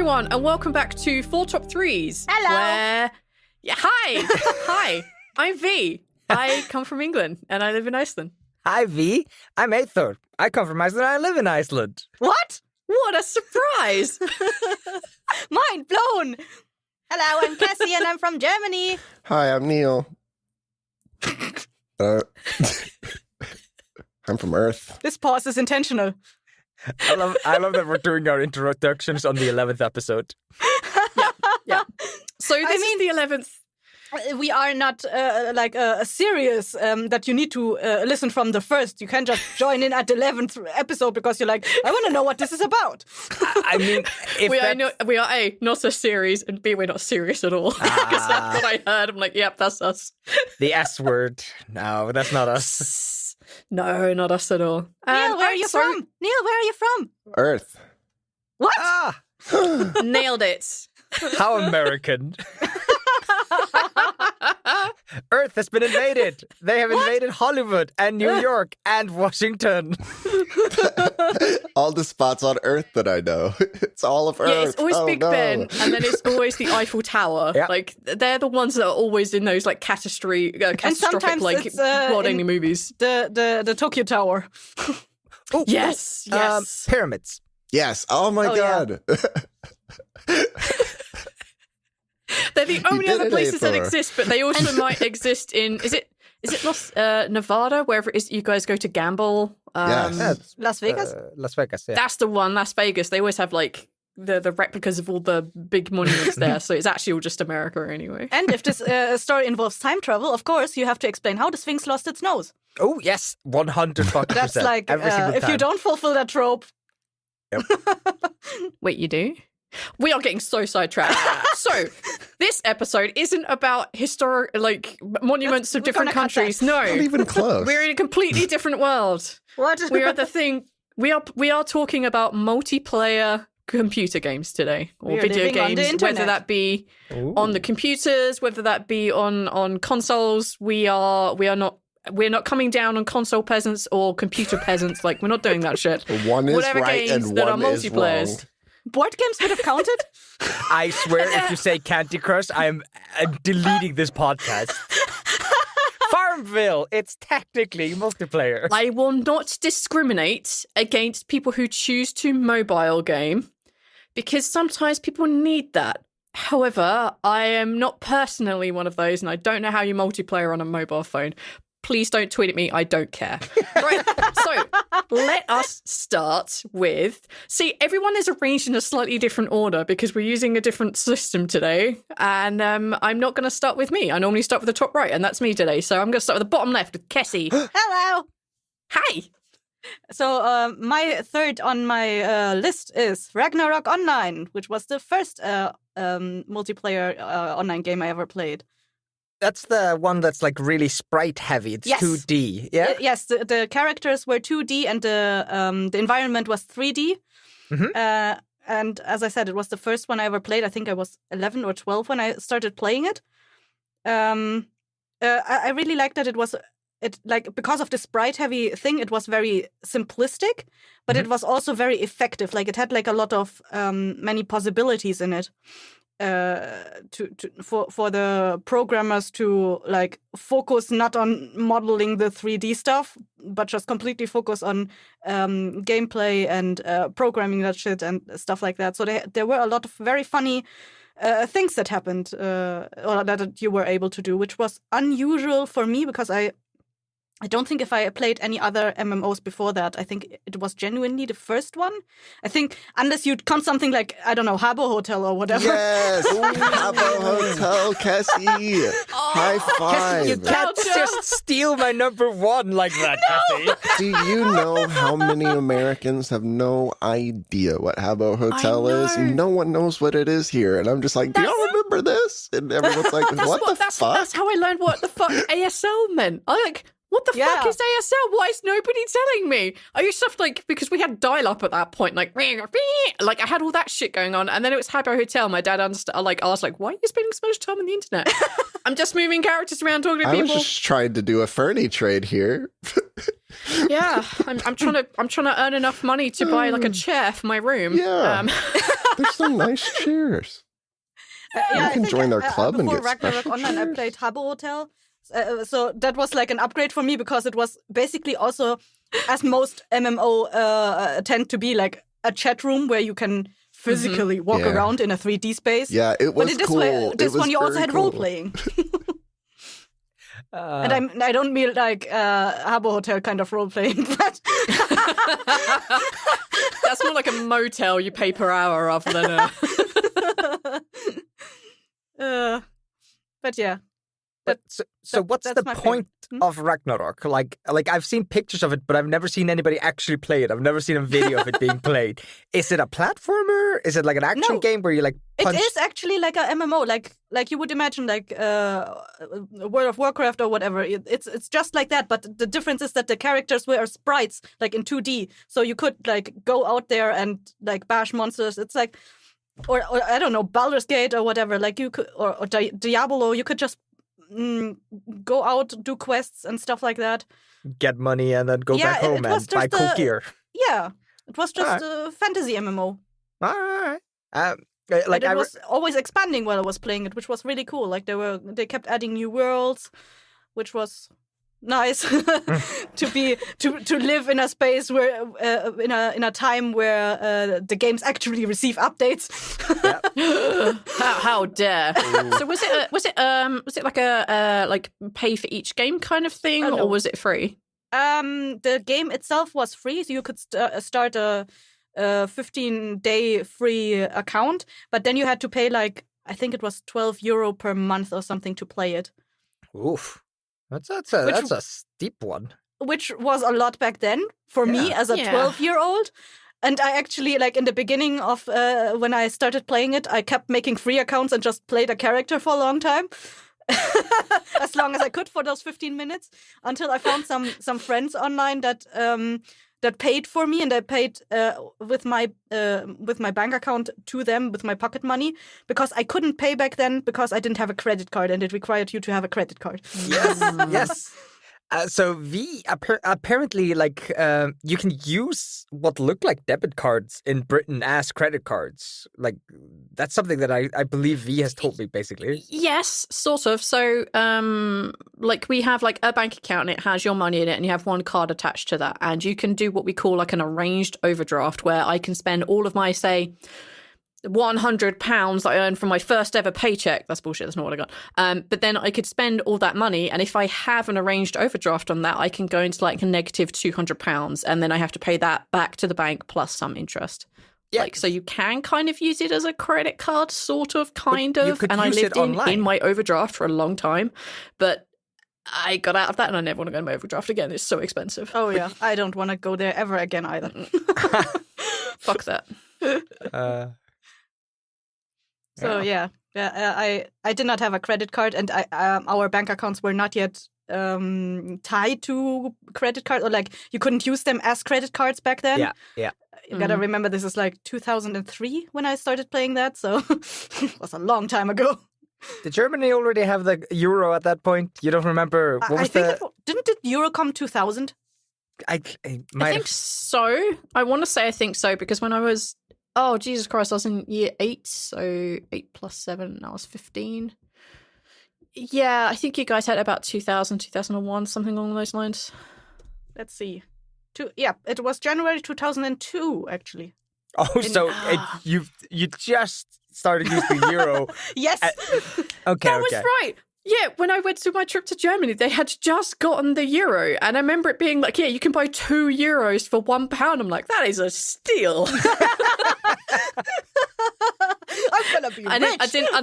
everyone, and welcome back to 4 Top 3s. Hello. Hi. I'm V. I come from England, and I live in Iceland. Hi, V. I'm Eyþór. I come from Iceland and I live in Iceland. What? What a surprise! Mind blown. Hello, I'm Cassie, and I'm from Germany. Hi, I'm Neil. I'm from Earth. This pause is intentional. I love that we're doing our introductions on the 11th episode. Yeah. So this is the 11th. We are not like a series that you need to listen from the first. You can't just join in at the 11th episode because you're like, I want to know what this is about. I mean, if we are A, not a series, and B, we're not serious at all. Because that's what I heard. I'm like, yep, that's us. The S word. No, that's not us. No, not us at all. Neil, where are you from? Neil, where are you from? Earth. What? Nailed it. How American. Earth has been invaded. They have invaded Hollywood and New York and Washington. All the spots on Earth that I know. It's all of Earth. Yeah, it's always Big Ben, and then it's always the Eiffel Tower. Yeah. Like, they're the ones that are always in those, like, catastrophic, like, world-ending movies. The Tokyo Tower. Oh, Yes. Pyramids. Yes. Oh my God. They're the only did other it, places that Eyþór. exist, but they also might exist in... Is it Nevada, wherever it is you guys go to gamble? Yes. Las Vegas? Las Vegas, yeah. That's the one, Las Vegas. They always have, like, the replicas of all the big monuments there, so it's actually all just America anyway. And if this story involves time travel, of course, you have to explain how the Sphinx lost its nose. Oh, yes. 100%. That's like, every single if time. you don't fulfill that trope. Wait, you do? We are getting so sidetracked. So, this episode isn't about historic, like, monuments of we're different gonna cut that. countries. No. Not even close. We're in a completely different world. What? We are the thing. We are talking about multiplayer computer games today, or We are video living on the games, internet. whether that be Ooh. on the computers, whether that be on consoles. We're not coming down on console peasants or computer peasants. Like, we're not doing that shit. One is Whatever right games and that are one is multiplayers. wrong. Board games would have counted? I swear, if you say Candy Crush, I'm deleting this podcast. Farmville, it's technically multiplayer. I will not discriminate against people who choose to mobile game because sometimes people need that. However, I am not personally one of those, and I don't know how you multiplayer on a mobile phone. Please don't tweet at me. I don't care. Right. So let us start with... See, everyone is arranged in a slightly different order because we're using a different system today. And I'm not going to start with me. I normally start with the top right, and that's me today. So I'm going to start with the bottom left with Kessie. Hello. Hi. So my third on my list is Ragnarok Online, which was the first multiplayer online game I ever played. That's the one that's like really sprite heavy. It's Yes. 2D. Yeah. Yes, the characters were 2D and the environment was 3D. Mhm. And as I said, it was the first one I ever played. I think I was 11 or 12 when I started playing it. I really liked that because of the sprite heavy thing, it was very simplistic, but it was also very effective. Like, it had like a lot of many possibilities in it. For the programmers to like focus not on modeling the 3D stuff, but just completely focus on gameplay and programming that shit and stuff like that. So there were a lot of very funny things that happened or that you were able to do, which was unusual for me because I don't think if I played any other MMOs before that. I think it was genuinely the first one. I think, unless you'd count something like, I don't know, Habbo Hotel or whatever. Yes. Habbo Hotel, Cassie. High five. You can't just steal my number one like that, Cassie. Do you know how many Americans have no idea what Habbo Hotel is? know. No one knows what it is here. And I'm just like, do y'all remember this? And everyone's like, what the fuck? That's how I learned what the fuck ASL meant. I like... What the fuck is ASL? Why is nobody telling me? I used to have, like, because we had dial-up at that point, like I had all that shit going on, and then it was Habbo Hotel. My dad asked, like, why are you spending so much time on the internet? I'm just moving characters around, talking to I people. was just trying to do a Fernie trade here. Yeah, I'm trying to earn enough money to buy like a chair for my room. Yeah. There's some nice cheers. I can think, join their club and before get Ragnarok special Online, I cheers. played Habbo Hotel. So that was like an upgrade for me because it was basically also, as most MMO tend to be, like a chat room where you can physically walk Yeah. around in a 3D space. Yeah, it was But in this cool. way, It this was one you also very had cool. role playing, and I don't mean like Habbo Hotel kind of role playing, but That's more like a motel you pay per hour rather than a. but yeah. But so what's that's the my favorite. point of Ragnarok? Like I've seen pictures of it, but I've never seen anybody actually play it. I've never seen a video of it being played. Is it a platformer? Is it like an action No. game where you like punch? It is actually like a MMO, like you would imagine, like World of Warcraft or whatever. It's just like that, but the difference is that the characters were sprites, like in 2D, so you could like go out there and like bash monsters. It's like, or I don't know, Baldur's Gate or whatever. Like you could, or Diablo, you could just go out, do quests and stuff like that. Get money and then go back home it was and buy just cool gear. Yeah, it was just a fantasy MMO. All right. Like it was always expanding while I was playing it, which was really cool. Like they kept adding new worlds, which was nice to live in a space where in a time where the games actually receive updates. How dare! So was it like a like pay for each game kind of thing, no. or was it free? The game itself was free, so you could start a 15-day free account, but then you had to pay like, I think it was €12 per month or something to play it. Oof. That's a steep one. Which was a lot back then for me as a 12-year-old. And I actually, like in the beginning of when I started playing it, I kept making free accounts and just played a character for a long time. As long as I could for those 15 minutes, until I found some friends online that paid for me, and I paid with my bank account to them with my pocket money, because I couldn't pay back then because I didn't have a credit card and it required you to have a credit card. Yes, yes. So V apparently, like, you can use what look like debit cards in Britain as credit cards. Like, that's something that I believe V has told me, basically. Yes, sort of. So, like, we have like a bank account and it has your money in it, and you have one card attached to that, and you can do what we call like an arranged overdraft, where I can spend all of my, say, £100 that I earned from my first ever paycheck. That's bullshit. That's not what I got. But then I could spend all that money, and if I have an arranged overdraft on that, I can go into like a negative £200, and then I have to pay that back to the bank plus some interest. Yeah. Like, so you can kind of use it as a credit card, sort of, kind of. And I lived in my overdraft for a long time, but I got out of that, and I never want to go in my overdraft again. It's so expensive. Oh yeah, I don't want to go there ever again either. Fuck that. So I did not have a credit card, and our bank accounts were not yet tied to credit card, or like you couldn't use them as credit cards back then. Yeah. You gotta remember, this is like 2003 when I started playing that, so it was a long time ago. Did Germany already have the euro at that point? You don't remember? What was didn't the euro come 2000? I think so. I want to say I think so, because when I was, oh, Jesus Christ, I was in year 8, so 8 plus 7, I was 15. Yeah, I think you guys had about 2000, 2001, something along those lines. Let's see. It was January 2002, actually. Oh, you just started using the euro. Yes. Okay, that was right. Yeah, when I went to my trip to Germany, they had just gotten the euro. And I remember it being like, yeah, you can buy €2 for £1. I'm like, that is a steal. I'm gonna be rich. I didn't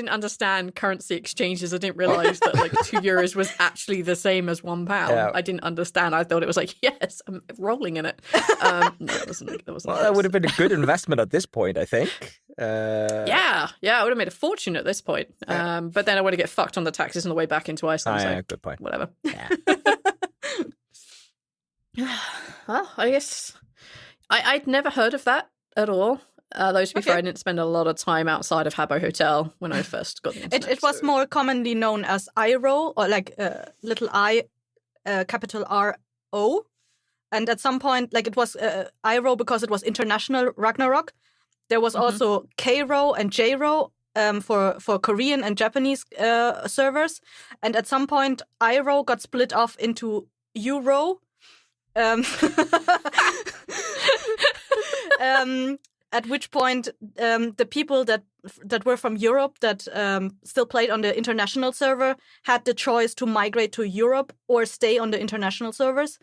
understand currency exchanges. I didn't realize that like €2 was actually the same as £1. Yeah. I didn't understand. I thought it was like, yes, I'm rolling in it. No, it wasn't. Well, that would have been a good investment at this point, I think. Yeah, I would have made a fortune at this point. But then I would have get fucked on the taxes on the way back into Iceland. So good point. Whatever. Yeah. Well, I guess I'd never heard of that at all. Though to be fair, I didn't spend a lot of time outside of Habbo Hotel when I first got the internet. It was more commonly known as IRO, or like little I, capital RO. And at some point, like, it was IRO because it was International Ragnarok. There was also K-Row and J-Row for Korean and Japanese servers. And at some point, I-Row got split off into U-Row. At which point, the people that were from Europe that still played on the international server had the choice to migrate to Europe or stay on the international servers.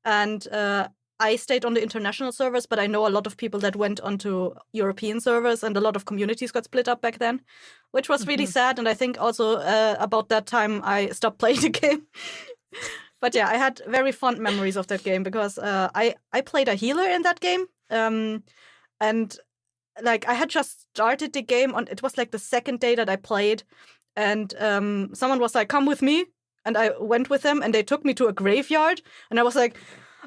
And I stayed on the international servers, but I know a lot of people that went onto European servers, and a lot of communities got split up back then, which was really sad. And I think also about that time I stopped playing the game. But yeah, I had very fond memories of that game because I played a healer in that game. And like I had just started the game it was like the second day that I played, and someone was like, "Come with me," and I went with them, and they took me to a graveyard, and I was like,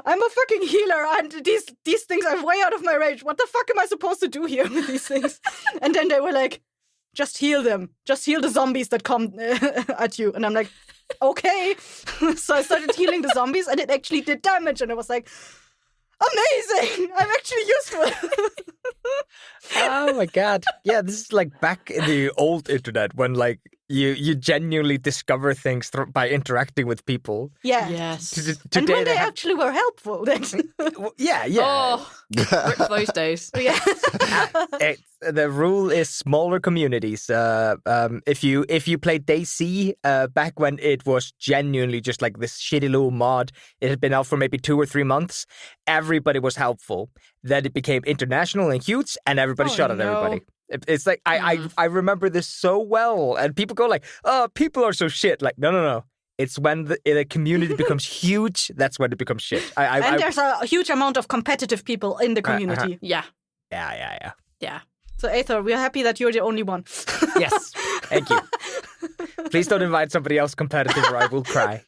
"I'm a fucking healer, and these things are way out of my range. What the fuck am I supposed to do here with these things?" And then they were like, "Just heal them. Just heal the zombies that come at you." And I'm like, "Okay." So I started healing the zombies, and it actually did damage, and I was like, amazing! I'm actually useful. Oh my god. Yeah, this is like back in the old internet when like you genuinely discover things by interacting with people. Yeah. Yes. Today And when they actually were helpful. Then. yeah. Oh, rip those days. Yeah. The rule is smaller communities. If you played DayZ back when it was genuinely just like this shitty little mod, it had been out for maybe 2 or 3 months. Everybody was helpful. Then it became international and huge, and everybody shot at everybody. It's like I remember this so well, and people go like, "Oh, people are so shit." Like, no. It's when the community becomes huge. That's when it becomes shit. And there's a huge amount of competitive people in the community. Yeah. Yeah. So, Eyþór, we're happy that you're the only one. Yes. Thank you. Please don't invite somebody else competitive or I will cry.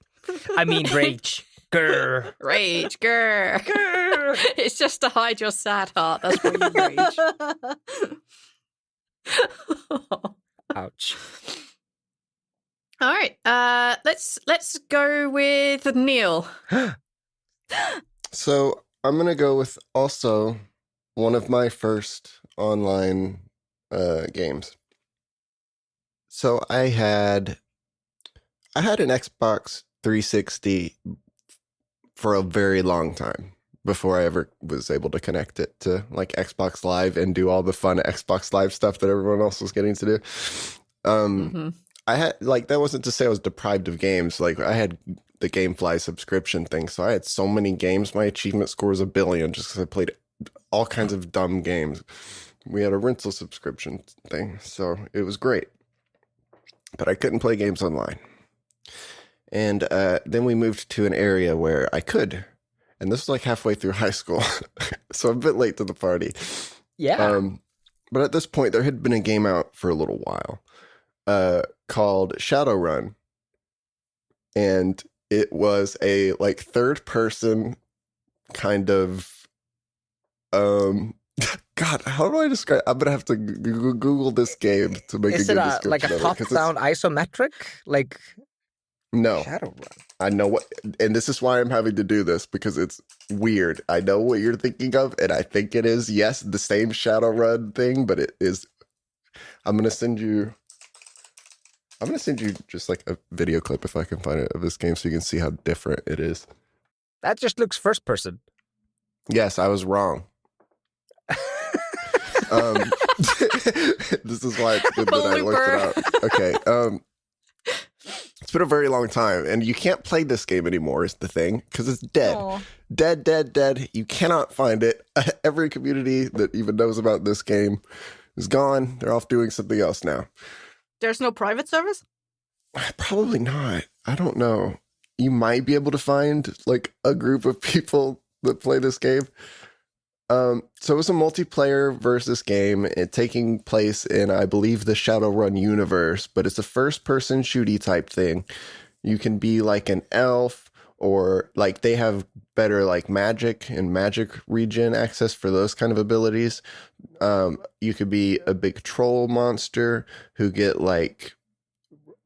I mean, rage. Grr. Rage, grr. Grr. It's just to hide your sad heart. That's why you rage. Ouch. All right. Let's go with Neil. So I'm gonna go with also one of my first online games. So I had an Xbox 360 for a very long time before I ever was able to connect it to like Xbox Live and do all the fun Xbox Live stuff that everyone else was getting to do. I had like, that wasn't to say I was deprived of games. Like I had the GameFly subscription thing, so I had so many games. My achievement score was 1 billion just because I played all kinds of dumb games. We had a rental subscription thing, so it was great. But I couldn't play games online. And then we moved to an area where I could. And this was like halfway through high school. So I'm a bit late to the party. Yeah. But at this point, there had been a game out for a little while called Shadowrun. And it was a like third person kind of God, how do I describe? I'm gonna have to Google this game to make Is a it good description. like a of it, 'cause it's- top-down isometric? Like No, Shadowrun. I know what, and this is why I'm having to do this because it's weird. I know what you're thinking of, and I think it is, yes, the same Shadowrun thing, but it is. I'm gonna send you just like a video clip if I can find it of this game so you can see how different it is. That just looks first person. Yes, I was wrong. This is why it's good that I looked it up. Okay. It's been a very long time, and you can't play this game anymore is the thing, because it's dead. Aw. Dead. You cannot find it. Every community that even knows about this game is gone. They're off doing something else now. There's no private service? Probably not. I don't know. You might be able to find like a group of people that play this game. So it was a multiplayer versus game, it taking place in, I believe, the Shadowrun universe, but it's a first-person shooty type thing. You can be like an elf, or like they have better like magic and magic regen access for those kind of abilities. You could be a big troll monster who get like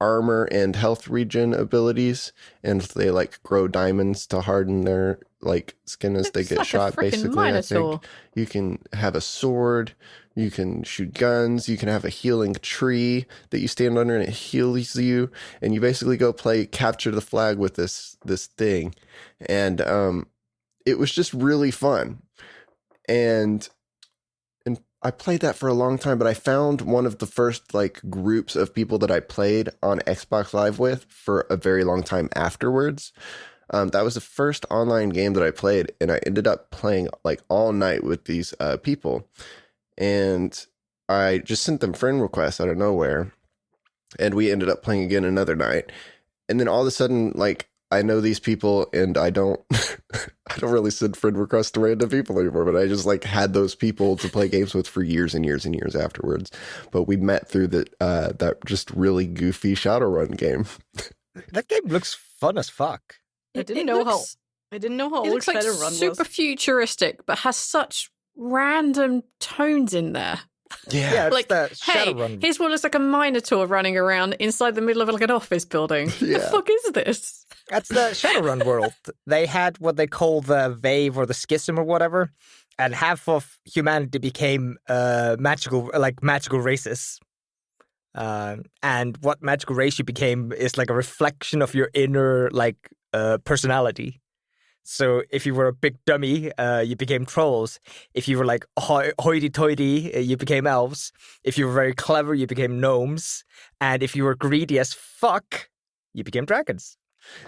armor and health regen abilities, and they like grow diamonds to harden their like skin as they It's get like a shot. frickin' Basically, I Minotaur. think you can have a sword You can shoot guns. You can have a healing tree that you stand under and it heals you. And you basically go play capture the flag with this thing. And it was just really fun. And I played that for a long time, but I found one of the first like groups of people that I played on Xbox Live with for a very long time afterwards. That was the first online game that I played, and I ended up playing like all night with these people. And I just sent them friend requests out of nowhere, and we ended up playing again another night. And then all of a sudden, like, I know these people, and I don't I don't really send friend requests to random people anymore, but I just like had those people to play games with for years and years and years afterwards. But we met through that just really goofy Shadowrun game. That game looks fun as fuck. I didn't know how It old looks like Shadowrun was. super futuristic, but has such random tones in there. Yeah, it's Like, the hey, Shadowrun. here's one that's like a Minotaur running around inside the middle of like an office building. Yeah. The fuck is this? That's the Shadowrun world. They had what they call the Wave or the Schism or whatever, and half of humanity became magical races. And what magical race you became is like a reflection of your inner personality. So if you were a big dummy, you became trolls. If you were like hoity-toity, you became elves. If you were very clever, you became gnomes. And if you were greedy as fuck, you became dragons.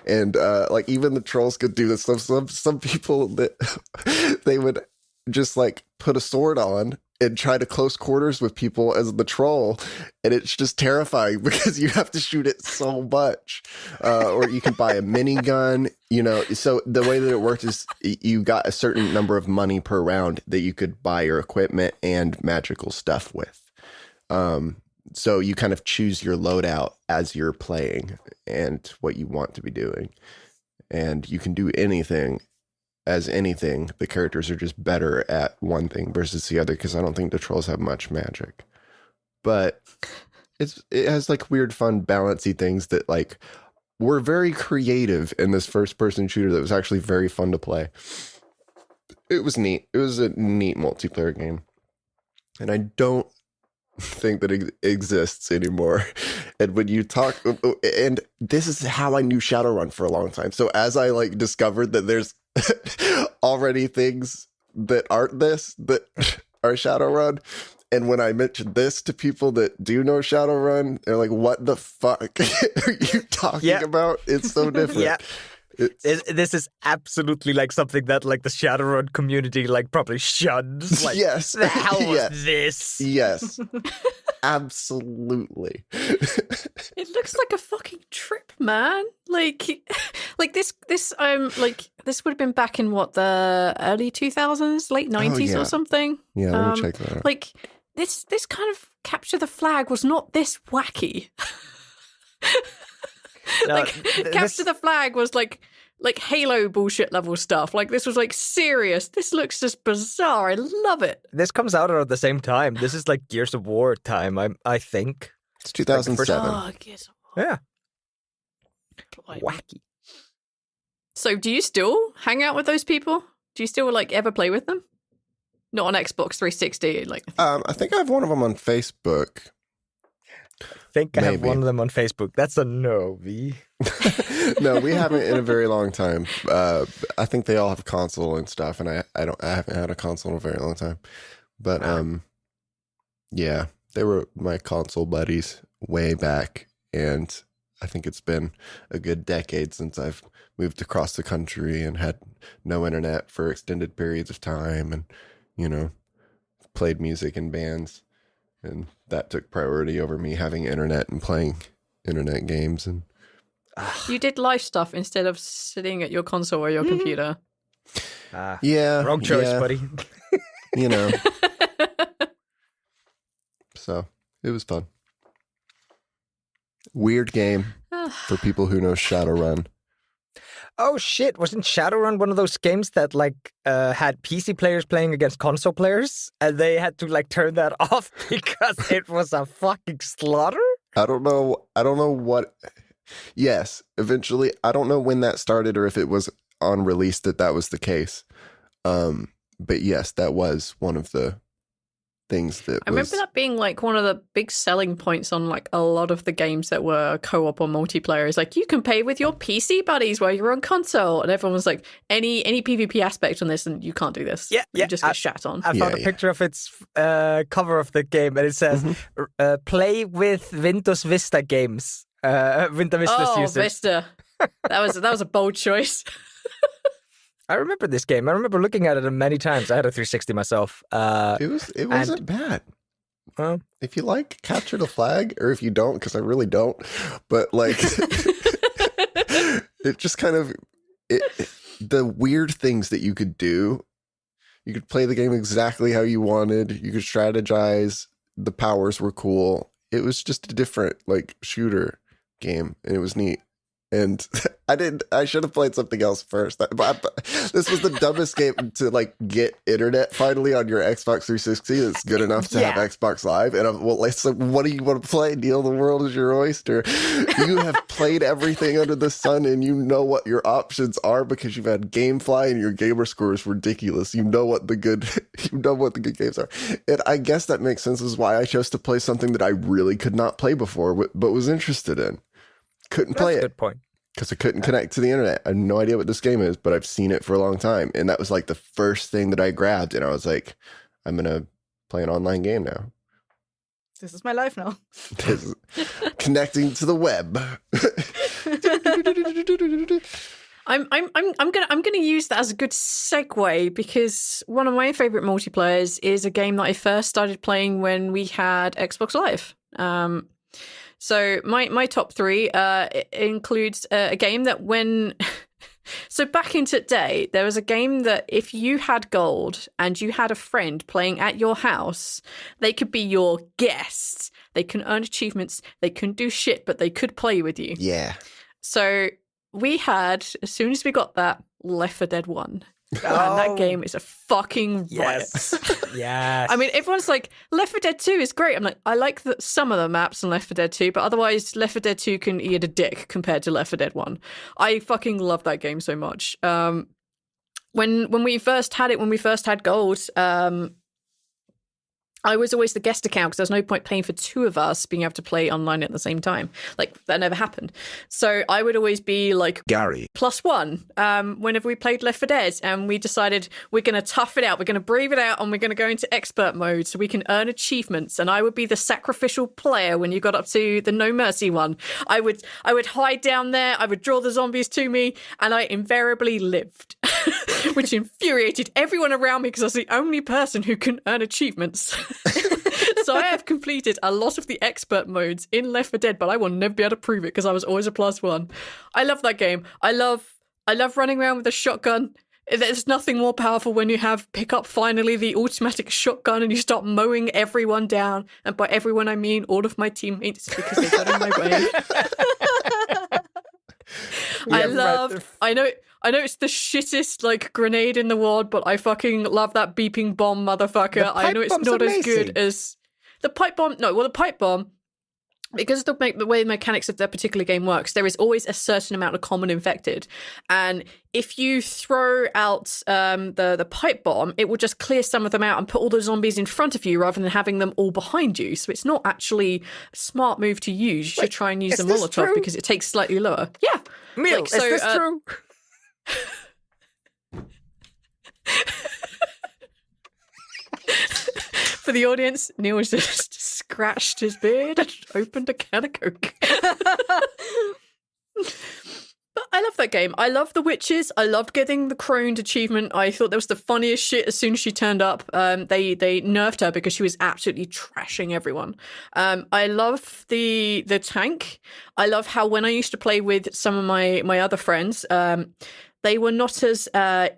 And like even the trolls could do this. Some people that they would just like put a sword on and try to close quarters with people as the troll, and it's just terrifying because you have to shoot it so much. Or you can buy a minigun, you know. So the way that it worked is you got a certain number of money per round that you could buy your equipment and magical stuff with. So you kind of choose your loadout as you're playing and what you want to be doing. And you can do anything as anything. The characters are just better at one thing versus the other, because I don't think the trolls have much magic. But it has like weird, fun, balancy things that like were very creative in this first-person shooter that was actually very fun to play. It was neat. It was a neat multiplayer game. And I don't think that it exists anymore. And when you talk, and this is how I knew Shadowrun for a long time. So as I like discovered that there's already things that aren't this that are Shadowrun, and when I mentioned this to people that do know Shadowrun, they're like, "What the fuck are you talking about? It's so different." Yeah. This is absolutely like something that like the Shadowrun community like probably shuns. Like, yes. the hell was Yes. this? Yes. Absolutely. It looks like a fucking trip, man. Like this this would have been back in what, the early 2000s, late 90s yeah. or something. Yeah, let me check that out. Like this kind of capture the flag was not this wacky. No, Like capture the flag was like Halo bullshit level stuff. Like this was like serious. This looks just bizarre. I love it. This comes out at the same time. This is like Gears of War time, I think. It's 2007. Oh, Gears of War. Yeah. Blimey. Wacky. So do you still hang out with those people? Do you still like ever play with them? Not on Xbox 360, like I think I have one of them on Facebook. I think I have Maybe. one of them on Facebook. That's a no, V. No, we haven't in a very long time. I think they all have a console and stuff, and I haven't had a console in a very long time. But yeah, they were my console buddies way back, and I think it's been a good decade since I've moved across the country and had no internet for extended periods of time, and you know, played music in bands. And that took priority over me having internet and playing internet games. And you did life stuff instead of sitting at your console or your computer. yeah, Wrong choice, yeah, buddy. You know. So it was fun. Weird game for people who know Shadowrun. Oh shit, wasn't Shadowrun one of those games that like had PC players playing against console players and they had to like turn that off because it was a fucking slaughter? I don't know what. Yes, eventually. I don't know when that started or if it was on release that was the case. But yes, that was one of the things that I remember that being like one of the big selling points on like a lot of the games that were co-op or multiplayer is like you can play with your PC buddies while you're on console, and everyone was like any PvP aspect on this and you can't do this. You just get shat on. I found a picture of its cover of the game, and it says play with Windows Vista games. Windows Vista users. Vista. That was a bold choice. I remember this game. I remember looking at it many times. I had a 360 myself. It wasn't bad. If you like Capture the Flag, or if you don't, because I really don't, but like it just kind of the weird things that you could do. You could play the game exactly how you wanted. You could strategize. The powers were cool. It was just a different like shooter game, and it was neat. And I should have played something else first. This was the dumbest game to like get internet finally on your Xbox 360 that's good enough to have Xbox Live. And I'm so what do you want to play? Neil, the world is your oyster. You have played everything under the sun, and you know what your options are because you've had GameFly and your gamer score is ridiculous. You know what the good games are. And I guess that makes sense. This is why I chose to play something that I really could not play before, but was interested in. Couldn't play it. Good point. Because I couldn't connect to the internet. I have no idea what this game is, but I've seen it for a long time. And that was like the first thing that I grabbed. And I was like, I'm going to play an online game now. This is my life now. This is connecting to the web. I'm gonna use that as a good segue because one of my favorite multiplayers is a game that I first started playing when we had Xbox Live. So my top three includes a game that when... So back in today, there was a game that if you had gold and you had a friend playing at your house, they could be your guests. They can earn achievements. They couldn't do shit, but they could play with you. Yeah. So we had, as soon as we got that, Left 4 Dead 1. And that game is a fucking riot. Yes. I mean, everyone's like, Left 4 Dead 2 is great. I'm like, I like some of the maps in Left 4 Dead 2, but otherwise Left 4 Dead 2 can eat a dick compared to Left 4 Dead 1. I fucking love that game so much. When we first had gold, I was always the guest account because there's no point paying for two of us being able to play online at the same time. Like, that never happened. So I would always be like Gary +1 whenever we played Left 4 Dead, and we decided we're going to tough it out. We're going to brave it out, and we're going to go into expert mode so we can earn achievements. And I would be the sacrificial player when you got up to the No Mercy one. I would hide down there. I would draw the zombies to me, and I invariably lived, which infuriated everyone around me because I was the only person who can earn achievements. So I have completed a lot of the expert modes in Left 4 Dead, but I will never be able to prove it because I was always a +1. I love that game. I love running around with a shotgun. There's nothing more powerful when you pick up finally the automatic shotgun and you start mowing everyone down. And by everyone, I mean all of my teammates because they got in my way. I know it's the shittest like grenade in the world, but I fucking love that beeping bomb, motherfucker. I know it's not as good as the pipe bomb. No, well, the pipe bomb, because of the way the mechanics of that particular game works, there is always a certain amount of common infected, and if you throw out the pipe bomb, it will just clear some of them out and put all the zombies in front of you rather than having them all behind you. So it's not actually a smart move to use. You should try and use the Molotov because it takes slightly lower. Yeah, Neil, is this true? For the audience, Neil has just scratched his beard and opened a can of Coke. But I love that game. I love the witches. I loved getting the Croned achievement. I thought that was the funniest shit as soon as she turned up. They nerfed her because she was absolutely trashing everyone. I love the tank. I love how when I used to play with some of my other friends, they were not as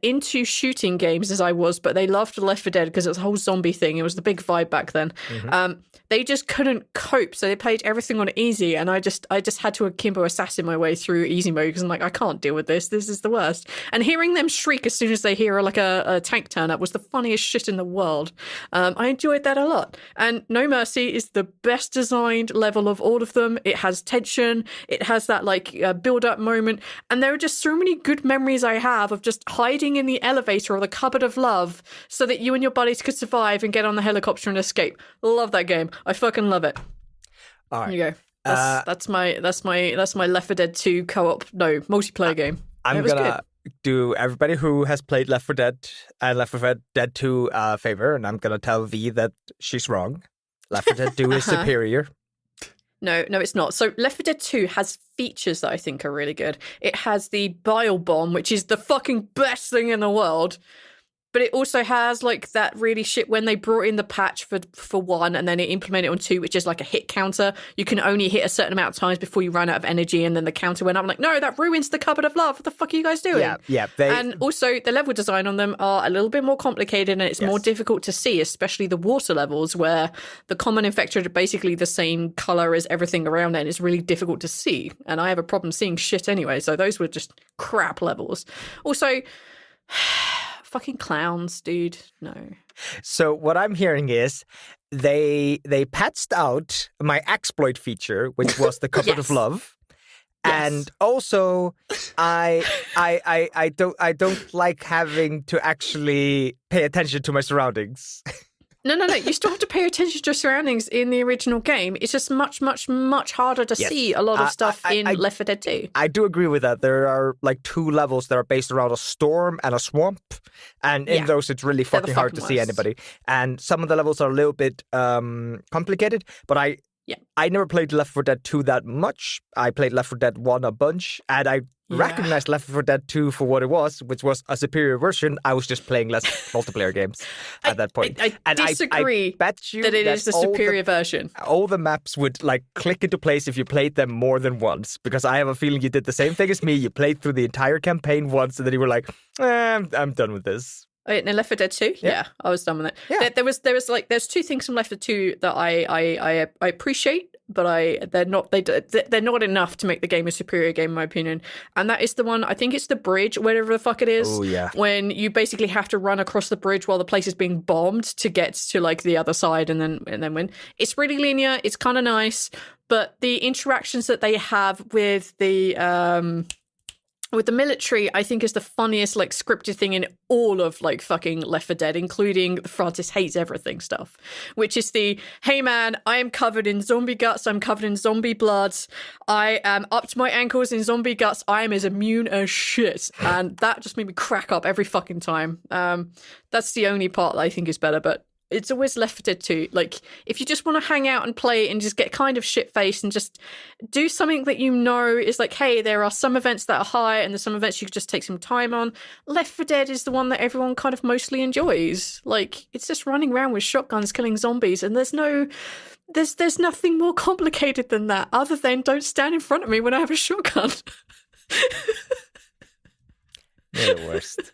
into shooting games as I was, but they loved Left 4 Dead because it was a whole zombie thing. It was the big vibe back then. Mm-hmm. They just couldn't cope, so they played everything on easy, and I just had to akimbo assassin my way through easy mode because I'm like, I can't deal with this. This is the worst. And hearing them shriek as soon as they hear a tank turn up was the funniest shit in the world. I enjoyed that a lot. And No Mercy is the best designed level of all of them. It has tension. It has that like build-up moment, and there are just so many good memories memories I have of just hiding in the elevator or the cupboard of love so that you and your buddies could survive and get on the helicopter and escape. Love that game. I fucking love it. All right. There you go. That's my Left 4 Dead 2 multiplayer game. I'm gonna do everybody who has played Left 4 Dead and Left 4 Dead 2 a favor, and I'm gonna tell V that she's wrong. Left 4 Dead 2 is superior. No, it's not. So Left 4 Dead 2 has features that I think are really good. It has the bile bomb, which is the fucking best thing in the world. But it also has like that really shit when they brought in the patch for 1 and then it implemented on 2, which is like a hit counter. You can only hit a certain amount of times before you run out of energy, and then the counter went up. I'm like, no, that ruins the cupboard of love. What the fuck are you guys doing? Yeah. And also the level design on them are a little bit more complicated, and it's more difficult to see, especially the water levels where the common infected are basically the same color as everything around it, and it's really difficult to see. And I have a problem seeing shit anyway, so those were just crap levels. Also, fucking clowns, dude. No. So what I'm hearing is they patched out my exploit feature, which was the cupboard of love. Yes. And also I don't like having to actually pay attention to my surroundings. No. You still have to pay attention to your surroundings in the original game. It's just much, much, much harder to see a lot of stuff in Left 4 Dead 2. I do agree with that. There are like 2 levels that are based around a storm and a swamp. And in those, it's really fucking hard to see anybody. And some of the levels are a little bit complicated. But I never played Left 4 Dead 2 that much. I played Left 4 Dead 1 a bunch. And I recognized Left 4 Dead 2 for what it was, which was a superior version. I was just playing less multiplayer games at that point. I disagree I bet you that it is the superior version. All the maps would like click into place if you played them more than once, because I have a feeling you did the same thing as me. You played through the entire campaign once, and then you were like, I'm done with this. Oh, in Left 4 Dead 2? Yeah, I was done with it. Yeah. There's 2 things from Left 4 2 that I appreciate, but they're not enough to make the game a superior game in my opinion. And that is the one, I think it's the bridge, whatever the fuck it is. Oh yeah. When you basically have to run across the bridge while the place is being bombed to get to like the other side and then win. It's really linear, it's kind of nice, but the interactions that they have with the military, I think is the funniest, like, scripted thing in all of, like, fucking Left 4 Dead, including the Francis hates everything stuff, which is the, hey man, I am covered in zombie guts, I'm covered in zombie blood, I am up to my ankles in zombie guts, I am as immune as shit. And that just made me crack up every fucking time. That's the only part that I think is better, but it's always Left 4 Dead 2. Like, if you just want to hang out and play and just get kind of shit-faced and just do something that you know is like, hey, there are some events that are high and there's some events you could just take some time on, Left 4 Dead is the one that everyone kind of mostly enjoys. Like, it's just running around with shotguns killing zombies, and there's nothing more complicated than that other than don't stand in front of me when I have a shotgun. You're the worst.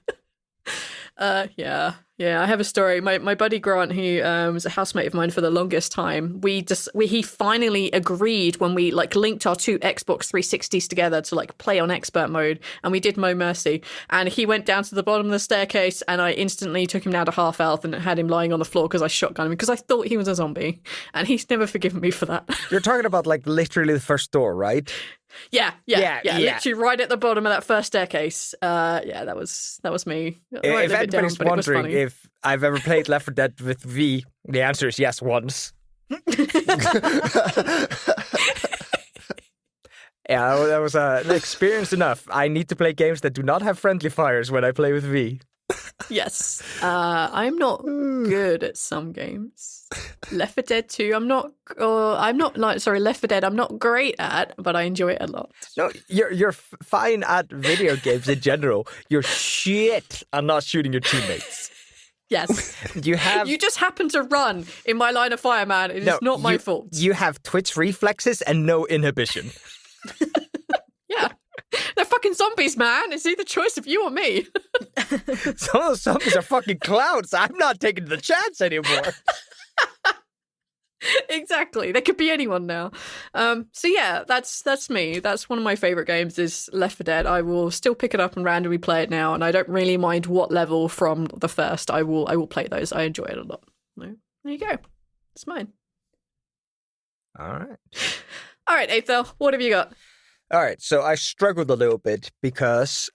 Yeah, I have a story. My buddy Grant, who was a housemate of mine for the longest time, he finally agreed when we like linked our 2 Xbox 360s together to like play on expert mode, and we did Mo Mercy, and he went down to the bottom of the staircase and I instantly took him down to half health and had him lying on the floor because I shotgunned him because I thought he was a zombie, and he's never forgiven me for that. You're talking about like literally the first door, right? Yeah. Literally right at the bottom of that first staircase. That was me. If anybody's wondering if I've ever played Left 4 Dead with V, the answer is yes, once. Yeah, that was an experience enough. I need to play games that do not have friendly fires when I play with V. Yes. I'm not good at some games. Left 4 Dead 2, Left 4 Dead, I'm not great at, but I enjoy it a lot. No, you're fine at video games in general. You're shit at not shooting your teammates. Yes. You just happen to run in my line of fire, man. It is not my fault. You have twitch reflexes and no inhibition. Yeah. They're fucking zombies, man. It's either choice of you or me. Some of those zombies are fucking clowns. I'm not taking the chance anymore. Exactly. They could be anyone now. So yeah, that's me. That's one of my favorite games is Left 4 Dead. I will still pick it up and randomly play it now, and I don't really mind what level from the first. I will play those. I enjoy it a lot. There you go. It's mine. All right, Eyþór, what have you got? All right, so I struggled a little bit because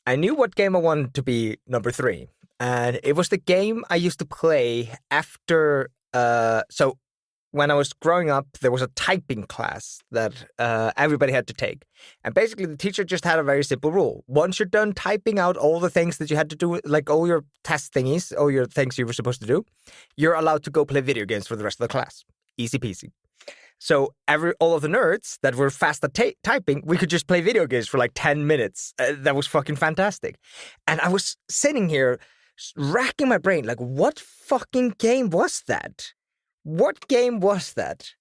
I knew what game I wanted to be number 3. And it was the game I used to play after. So when I was growing up, there was a typing class that everybody had to take. And basically, the teacher just had a very simple rule. Once you're done typing out all the things that you had to do, like all your test thingies, all your things you were supposed to do, you're allowed to go play video games for the rest of the class. Easy peasy. So all of the nerds that were fast at typing, we could just play video games for like 10 minutes. That was fucking fantastic. And I was sitting here racking my brain, like, what fucking game was that? What game was that?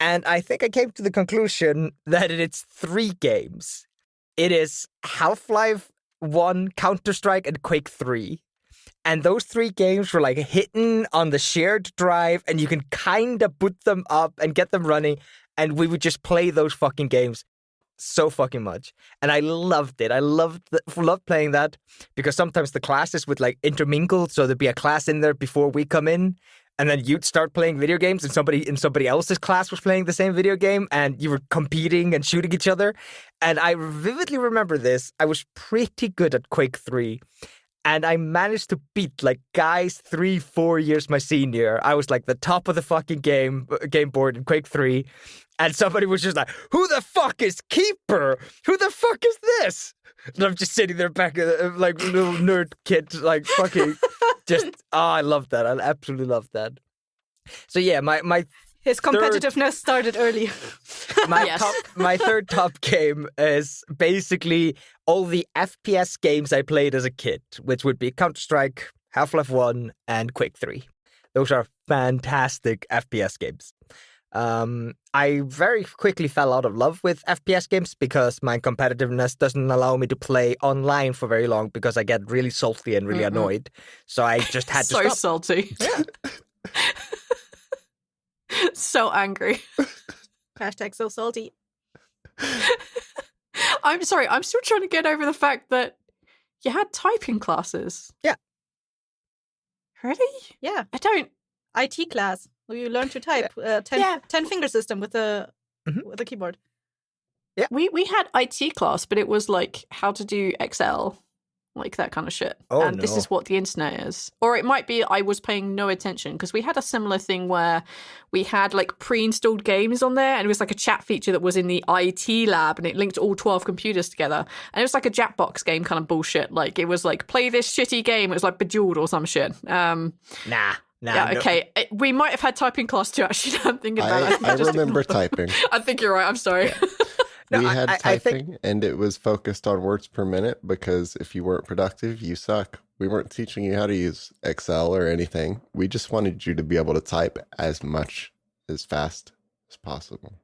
And I think I came to the conclusion that it's 3 games. It is Half-Life 1, Counter-Strike, and Quake 3. And those 3 games were like hidden on the shared drive, and you can kind of boot them up and get them running. And we would just play those fucking games so fucking much. And I loved it. I loved playing that because sometimes the classes would like intermingle. So there'd be a class in there before we come in. And then you'd start playing video games and somebody in somebody else's class was playing the same video game and you were competing and shooting each other. And I vividly remember this. I was pretty good at Quake 3. And I managed to beat like guys 3-4 years my senior. I was like the top of the fucking game board in Quake 3. And somebody was just like, who the fuck is Keeper? Who the fuck is this? And I'm just sitting there back like little nerd kid, like fucking just, I love that. I absolutely love that. So yeah, my His competitiveness started early. My third top game is basically all the FPS games I played as a kid, which would be Counter-Strike, Half-Life 1, and Quake 3. Those are fantastic FPS games. I very quickly fell out of love with FPS games because my competitiveness doesn't allow me to play online for very long because I get really salty and really annoyed. So I just had to so stop. salty. Yeah. So angry. Hashtag so salty. I'm sorry, I'm still trying to get over the fact that you had typing classes. Yeah. Really? Yeah. I don't. IT class where you learn to type 10 finger system with the keyboard. Yeah. We had IT class, but it was like how to do Excel, like that kind of shit. Oh, and this is what the internet is. Or it might be I was paying no attention because we had a similar thing where we had like pre-installed games on there and it was like a chat feature that was in the IT lab and it linked all 12 computers together. And it was like a Jackbox game kind of bullshit. Like it was like play this shitty game. It was like Bejeweled or some shit. Nah. Yeah, okay. We might have had typing class too, actually. I'm thinking about it. I remember typing. I think you're right. I'm sorry. No, We had I think- typing, and it was focused on words per minute because if you weren't productive, you suck. We weren't teaching you how to use Excel or anything. We just wanted you to be able to type as much as fast as possible.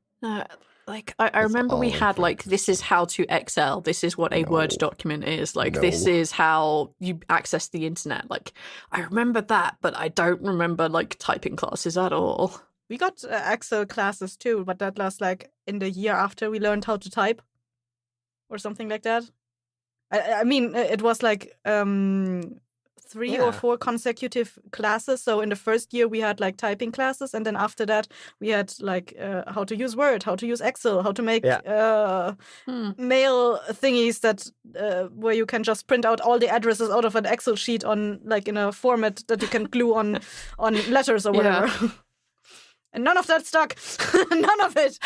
Like, I remember we all had, like, focus. this is how to Excel. This is what a Word document is. Like, this No. is how you access the internet. Like, I remember that, but I don't remember, like, typing classes at all. We got Excel classes too, but that was like in the year after we learned how to type or something like that. I mean, it was like 3 or 4 consecutive classes. So in the first year we had like typing classes, and then after that we had like how to use Word, how to use Excel, how to make mail thingies that where you can just print out all the addresses out of an Excel sheet on like in a format that you can glue on letters or whatever. Yeah. And none of that stuck. None of it.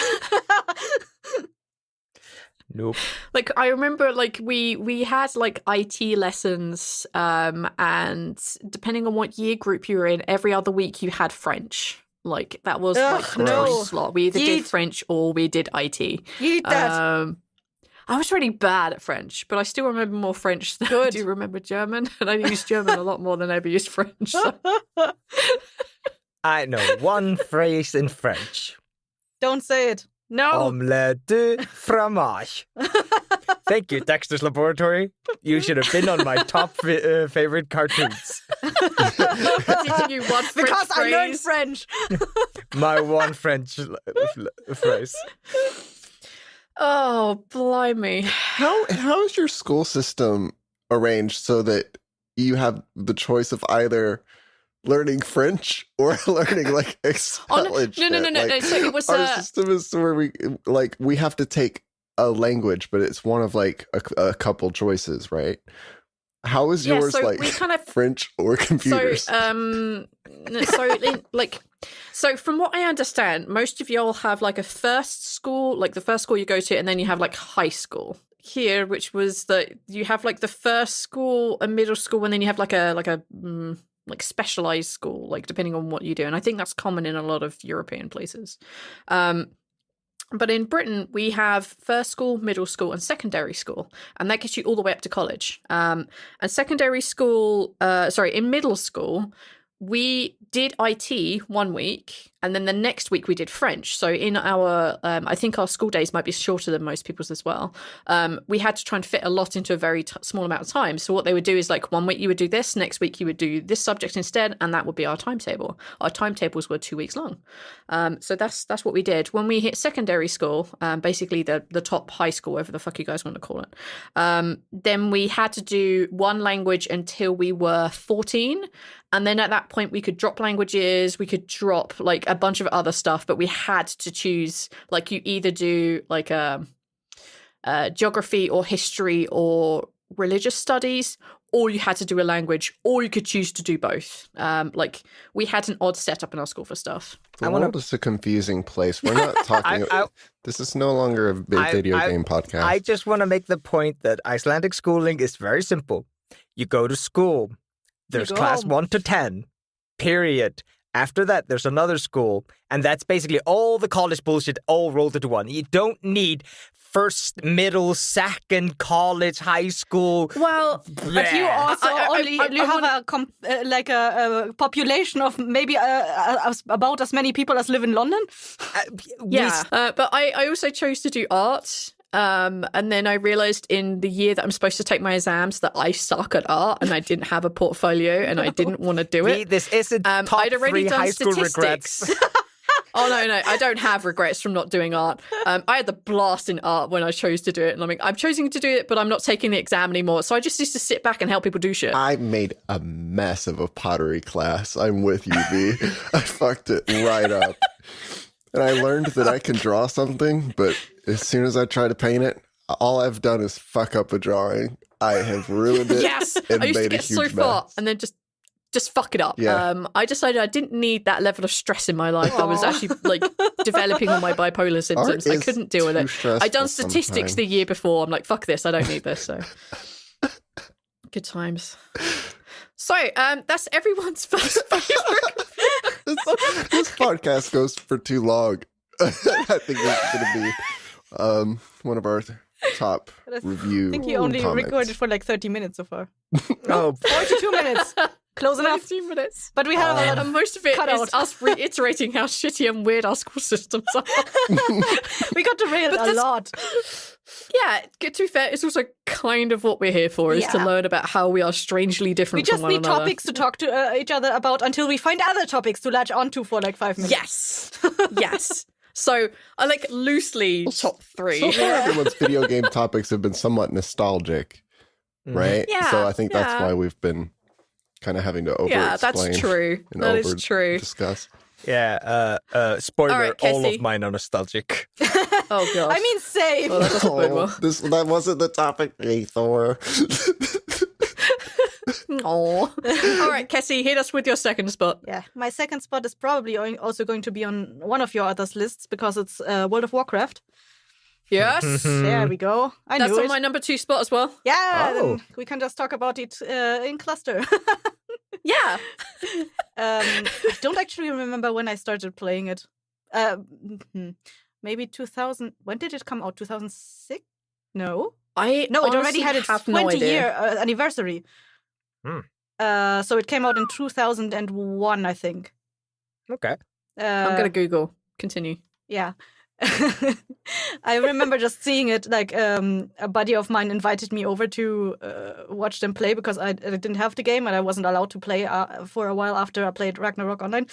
Nope. Like, I remember, like, we had, like, IT lessons, and depending on what year group you were in, every other week you had French. Like, that was, like, the no. slot. We either did French or we did IT. Eat that. I was really bad at French, but I still remember more French than I do remember German. And I used German a lot more than I ever used French. So. I know one phrase in French. Don't say it. No. Omelette de fromage. Thank you, Dexter's Laboratory. You should have been on my top favorite cartoons. Teaching you one French Because I learned phrase. French. My one French phrase. Oh, blimey. How is your school system arranged so that you have the choice of either learning French or learning like Excel and shit? No. So it was our system is where we have to take a language, but it's one of like a couple choices, right? How is yours so like we kind of French or computers? So from what I understand, most of y'all have like a first school, like the first school you go to, and then you have like high school here, which was you have like the first school, a middle school, and then you have like a specialized school, like depending on what you do. And I think that's common in a lot of European places. But in Britain, we have first school, middle school, and secondary school, and that gets you all the way up to college. And secondary school, in middle school, we did IT 1 week, and then the next week we did French. So in our, I think our school days might be shorter than most people's as well. We had to try and fit a lot into a very small amount of time. So what they would do is like 1 week you would do this, next week you would do this subject instead, and that would be our timetable. Our timetables were 2 weeks long. So that's what we did. When we hit secondary school, basically the top high school, whatever the fuck you guys want to call it, then we had to do one language until we were 14. And then at that point, we could drop languages, we could drop like a bunch of other stuff, but we had to choose, like you either do like geography or history or religious studies, or you had to do a language, or you could choose to do both. Like we had an odd setup in our school for stuff. The world is a confusing place. We're not talking. This is no longer a big video game podcast. I just want to make the point that Icelandic schooling is very simple. You go to school. There's class 1 to 10, period. After that, there's another school, and that's basically all the college bullshit all rolled into one. You don't need first, middle, second, college, high school. Well, but you also have a population of maybe about as many people as live in London. But I also chose to do art. And then I realized in the year that I'm supposed to take my exams that I suck at art and I didn't have a portfolio and I didn't want to do it. This isn't top I'd already 3 done high school statistics. regrets. Oh, no, I don't have regrets from not doing art. I had the blast in art when I chose to do it. And I'm choosing to do it, but I'm not taking the exam anymore. So I just used to sit back and help people do shit. I made a mess of a pottery class. I'm with you, B. I fucked it right up. And I learned that I can draw something, but as soon as I try to paint it, all I've done is fuck up a drawing. I have ruined it. Yes, and I used to made get a huge so far mess. and then just fuck it up. Yeah. I decided I didn't need that level of stress in my life. I was actually like developing on my bipolar symptoms. I couldn't deal with it. I'd done statistics the year before. I'm like, fuck this. I don't need this. So good times. So that's everyone's first favorite. This podcast goes for too long. I think that's going to be one of our top review I think you only comments. recorded for like 30 minutes so far. Oh, 42 minutes. Close enough. 15 minutes. But we have a lot of Most of it cut is out. us reiterating how shitty and weird our school systems are. We got derailed a lot. Yeah, to be fair, it's also kind of what we're here for, is to Yeah. learn about how we are strangely different We just from one need another. topics to talk to each other about until we find other topics to latch onto for like 5 minutes. Yes. Yes. So I like loosely top 3. So far, everyone's video game topics have been somewhat nostalgic, right? Yeah, So I think that's yeah. why we've been kind of having to over-explain. Yeah, that's true. And That is true. discuss. yeah. Spoiler, All right, all Cassie. of mine are nostalgic. Oh, God. I mean, same. Well, that doesn't bode well. That wasn't the topic, Eyþór. Aw. All right, Cassie, hit us with your second spot. Yeah, my second spot is probably also going to be on one of your others lists because it's World of Warcraft. Yes. There we go. I That's knew on it. my number 2 spot as well. Yeah, Oh. then we can just talk about it in cluster. Yeah. I don't actually remember when I started playing it. Maybe 2000. When did it come out? 2006? No. No, it already honestly had its have no 20-year idea. anniversary. Hmm. So it came out in 2001, I think. Okay. I'm going to Google. Continue. Yeah. I remember just seeing it, like a buddy of mine invited me over to watch them play because I didn't have the game and I wasn't allowed to play for a while after I played Ragnarok Online.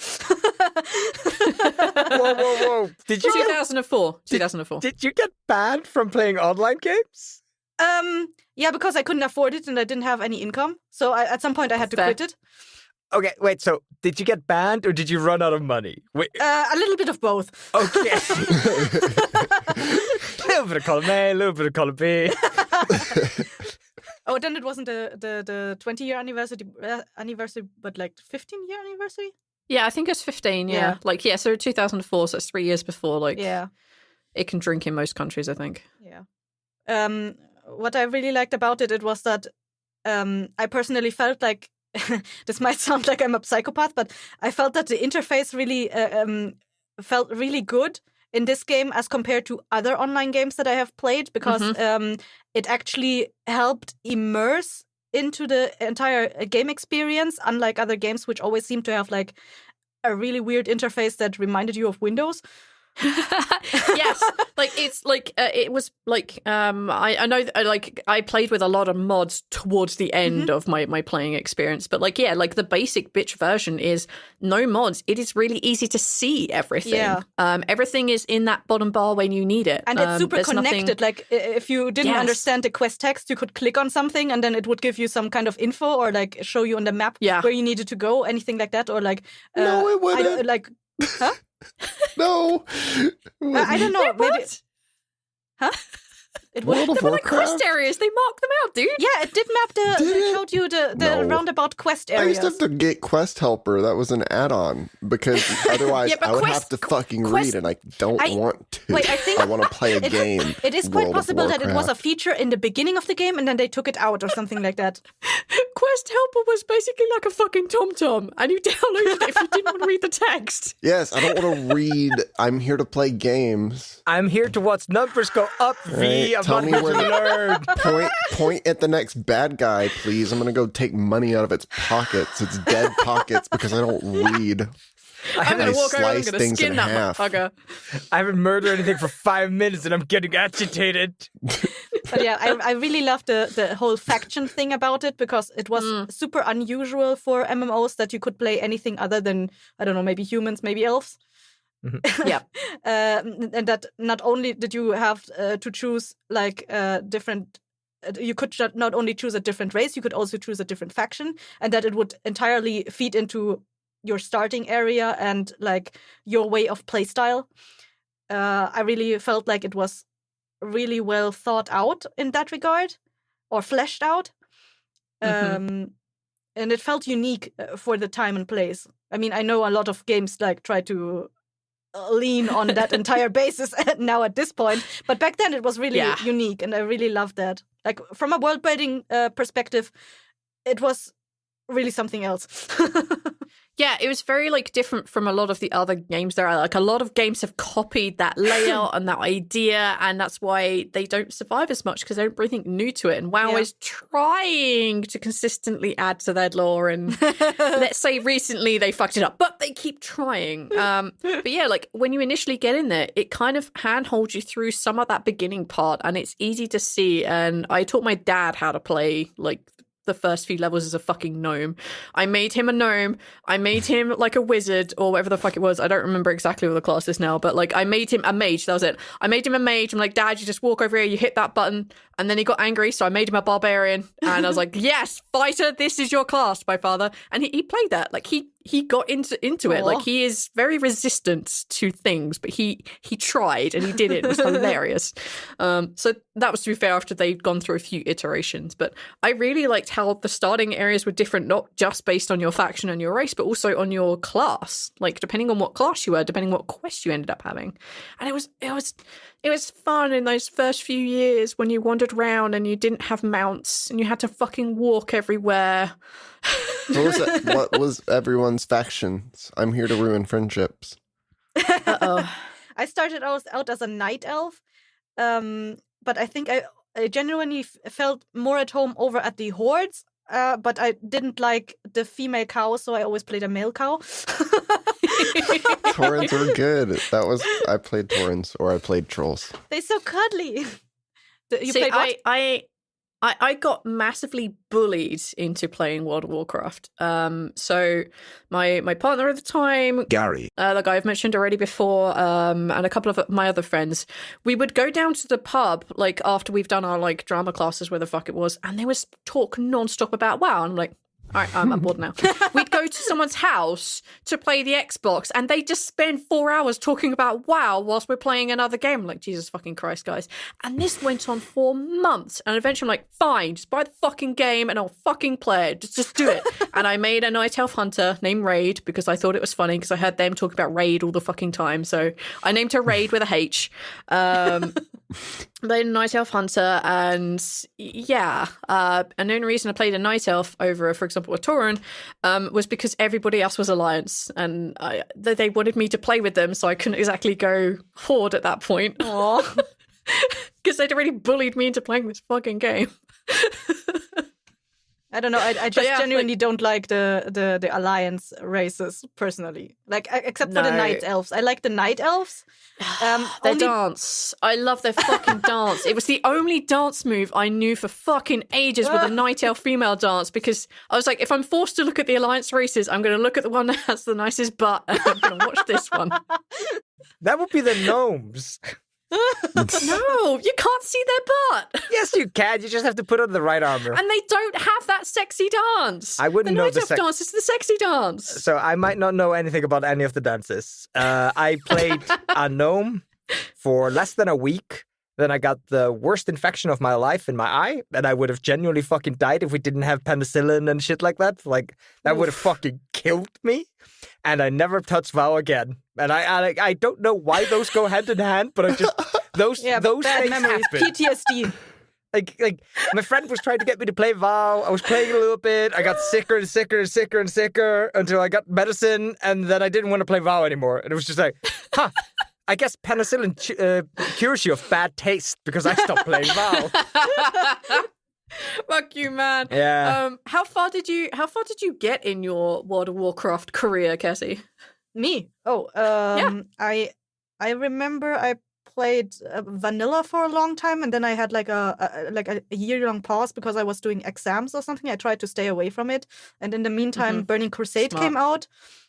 Whoa. Did you 2004. 2004. did you get banned from playing online games? Yeah, because I couldn't afford it and I didn't have any income. So at some point I had to Fair. quit it. Okay, wait, so did you get banned or did you run out of money? Wait, A little bit of both. okay. little bit of column A, a little bit of column B. Oh, then it wasn't the 20-year anniversary, but like 15-year anniversary. Yeah, I think it's 15. Yeah, Yeah. like so 2004, so it's 3 years before. Like, Yeah. it can drink in most countries, I think. Yeah. What I really liked about it was that I personally felt like this might sound like I'm a psychopath, but I felt that the interface really felt really good in this game as compared to other online games that I have played, because it actually helped immerse into the entire game experience, unlike other games which always seem to have like a really weird interface that reminded you of Windows. Yes, like it's like it was like I know like I played with a lot of mods towards the end of my playing experience, but like like the basic bitch version is no mods. It is really easy to see everything. Yeah. Everything is in that bottom bar when you need it, And it's super there's connected. nothing- Like if you didn't Yes. understand the quest text, you could click on something and then it would give you some kind of info or like show you on the map Yeah. where you needed to go, anything like that. Or like No, it I wouldn't. don't, like huh? No. I don't know. Maybe What? huh? It World would. of They're like quest Warcraft? areas. They mark them out, dude. Yeah, it did map the. Did It it? showed you the No. roundabout quest I areas. used to have to get Quest Helper. That was an add-on because otherwise Yeah, but I would Quest- have to fucking Quest- read, and I don't I- want to. Wait, I think- I want to play a game. It is quite World of possible that it was a Warcraft. feature in the beginning of the game and then they took it out or something like that. Quest Helper was basically like a fucking TomTom, and you downloaded it if you didn't want to read the text. Yes, I don't want to read. I'm here to play games. I'm here to watch numbers go up, V. Right, I'm tell not me here to when- learn. Point at the next bad guy, please. I'm gonna go take money out of its pockets, its dead pockets, because I don't read. I'm gonna I walk over and I'm slice gonna things skin in that half. motherfucker. I haven't murdered anything for 5 minutes and I'm getting agitated. But yeah, I really loved the whole faction thing about it because it was super unusual for MMOs that you could play anything other than, I don't know, maybe humans, maybe elves. Yeah. And that not only did you have to choose like different, you could not only choose a different race, you could also choose a different faction, and that it would entirely feed into your starting area and like your way of play style. I really felt like it was really well thought out in that regard, or fleshed out. And it felt unique for the time and place. I mean, I know a lot of games like try to lean on that entire basis now at this point, but back then it was really Yeah. unique, and I really loved that. Like from a world building perspective, it was really something else. Yeah, it was very like different from a lot of the other games there are. Like a lot of games have copied that layout and that idea, and that's why they don't survive as much because they don't bring anything new to it. And WoW Yeah. is trying to consistently add to their lore, and let's say recently they fucked it up, but they keep trying. But yeah, like when you initially get in there, it kind of handholds you through some of that beginning part, and it's easy to see. And I taught my dad how to play like the first few levels as a fucking gnome. I made him a gnome. I made him like a wizard or whatever the fuck it was. I don't remember exactly what the class is now, but like I made him a mage. That was it. I made him a mage. I'm like, Dad, you just walk over here, you hit that button. And then he got angry, so I made him a barbarian. And I was like, yes, fighter, this is your class, my father. And he played that. Like he got into it. Aw. Like he is very resistant to things, but he tried and he did it. It was hilarious. So that was, to be fair, after they'd gone through a few iterations. But I really liked how the starting areas were different, not just based on your faction and your race, but also on your class. Like depending on what class you were, depending on what quest you ended up having. And it was fun in those first few years when you wandered around and you didn't have mounts and you had to fucking walk everywhere. What was everyone's factions? I'm here to ruin friendships. Uh-oh. I started out as a night elf, but I think I genuinely felt more at home over at the hordes. But I didn't like the female cow, so I always played a male cow. Taurens are good. I played Taurens, or I played Trolls. They're so cuddly. You See, played what? I got massively bullied into playing World of Warcraft. So my partner at the time, Gary. the guy I've mentioned already before, and a couple of my other friends, we would go down to the pub like after we've done our like drama classes, where the fuck it was, and there was talk nonstop about WoW. And I'm like, All right, I'm bored now. We'd go to someone's house to play the Xbox, and they just spend 4 hours talking about WoW whilst we're playing another game. I'm like, Jesus fucking Christ, guys. And this went on for months. And eventually I'm like, fine, just buy the fucking game and I'll fucking play it. Just do it. And I made a Night Elf Hunter named Raid because I thought it was funny because I heard them talk about Raid all the fucking time. So I named her Raid with a H. Played a Night Elf Hunter, and yeah, and the only reason I played a Night Elf over, for example, a Tauren, was because everybody else was Alliance, and they wanted me to play with them, so I couldn't exactly go Horde at that point. Because they'd already bullied me into playing this fucking game. I don't know. I just genuinely don't like the Alliance races personally. Like except for the Night Elves. I like the Night Elves. Their dance. I love their fucking dance. It was the only dance move I knew for fucking ages with a Night Elf female dance, because I was like, if I'm forced to look at the Alliance races, I'm going to look at the one that has the nicest butt and I'm going to watch this one. That would be the gnomes. No, you can't see their butt. Yes, you can. You just have to put on the right armor. And they don't have that sexy dance. I wouldn't know the Night Elf dance is the sexy dance. So I might not know anything about any of the dances. I played a gnome for less than a week. Then I got the worst infection of my life in my eye, and I would have genuinely fucking died if we didn't have penicillin and shit like that. Like, that would have fucking killed me. And I never touched WoW again. And I don't know why those go hand in hand, but I just those bad things memories, happen. PTSD. Like my friend was trying to get me to play WoW. I was playing a little bit. I got sicker and sicker and sicker and sicker until I got medicine, and then I didn't want to play WoW anymore. And it was just like, I guess penicillin cures you of bad taste because I stopped playing WoW. Fuck you, man. Yeah. How far did you get in your World of Warcraft career, Cassie? Me? I remember I played vanilla for a long time, and then I had like a year-long pause because I was doing exams or something. I tried to stay away from it, and in the meantime, Burning Crusade came out,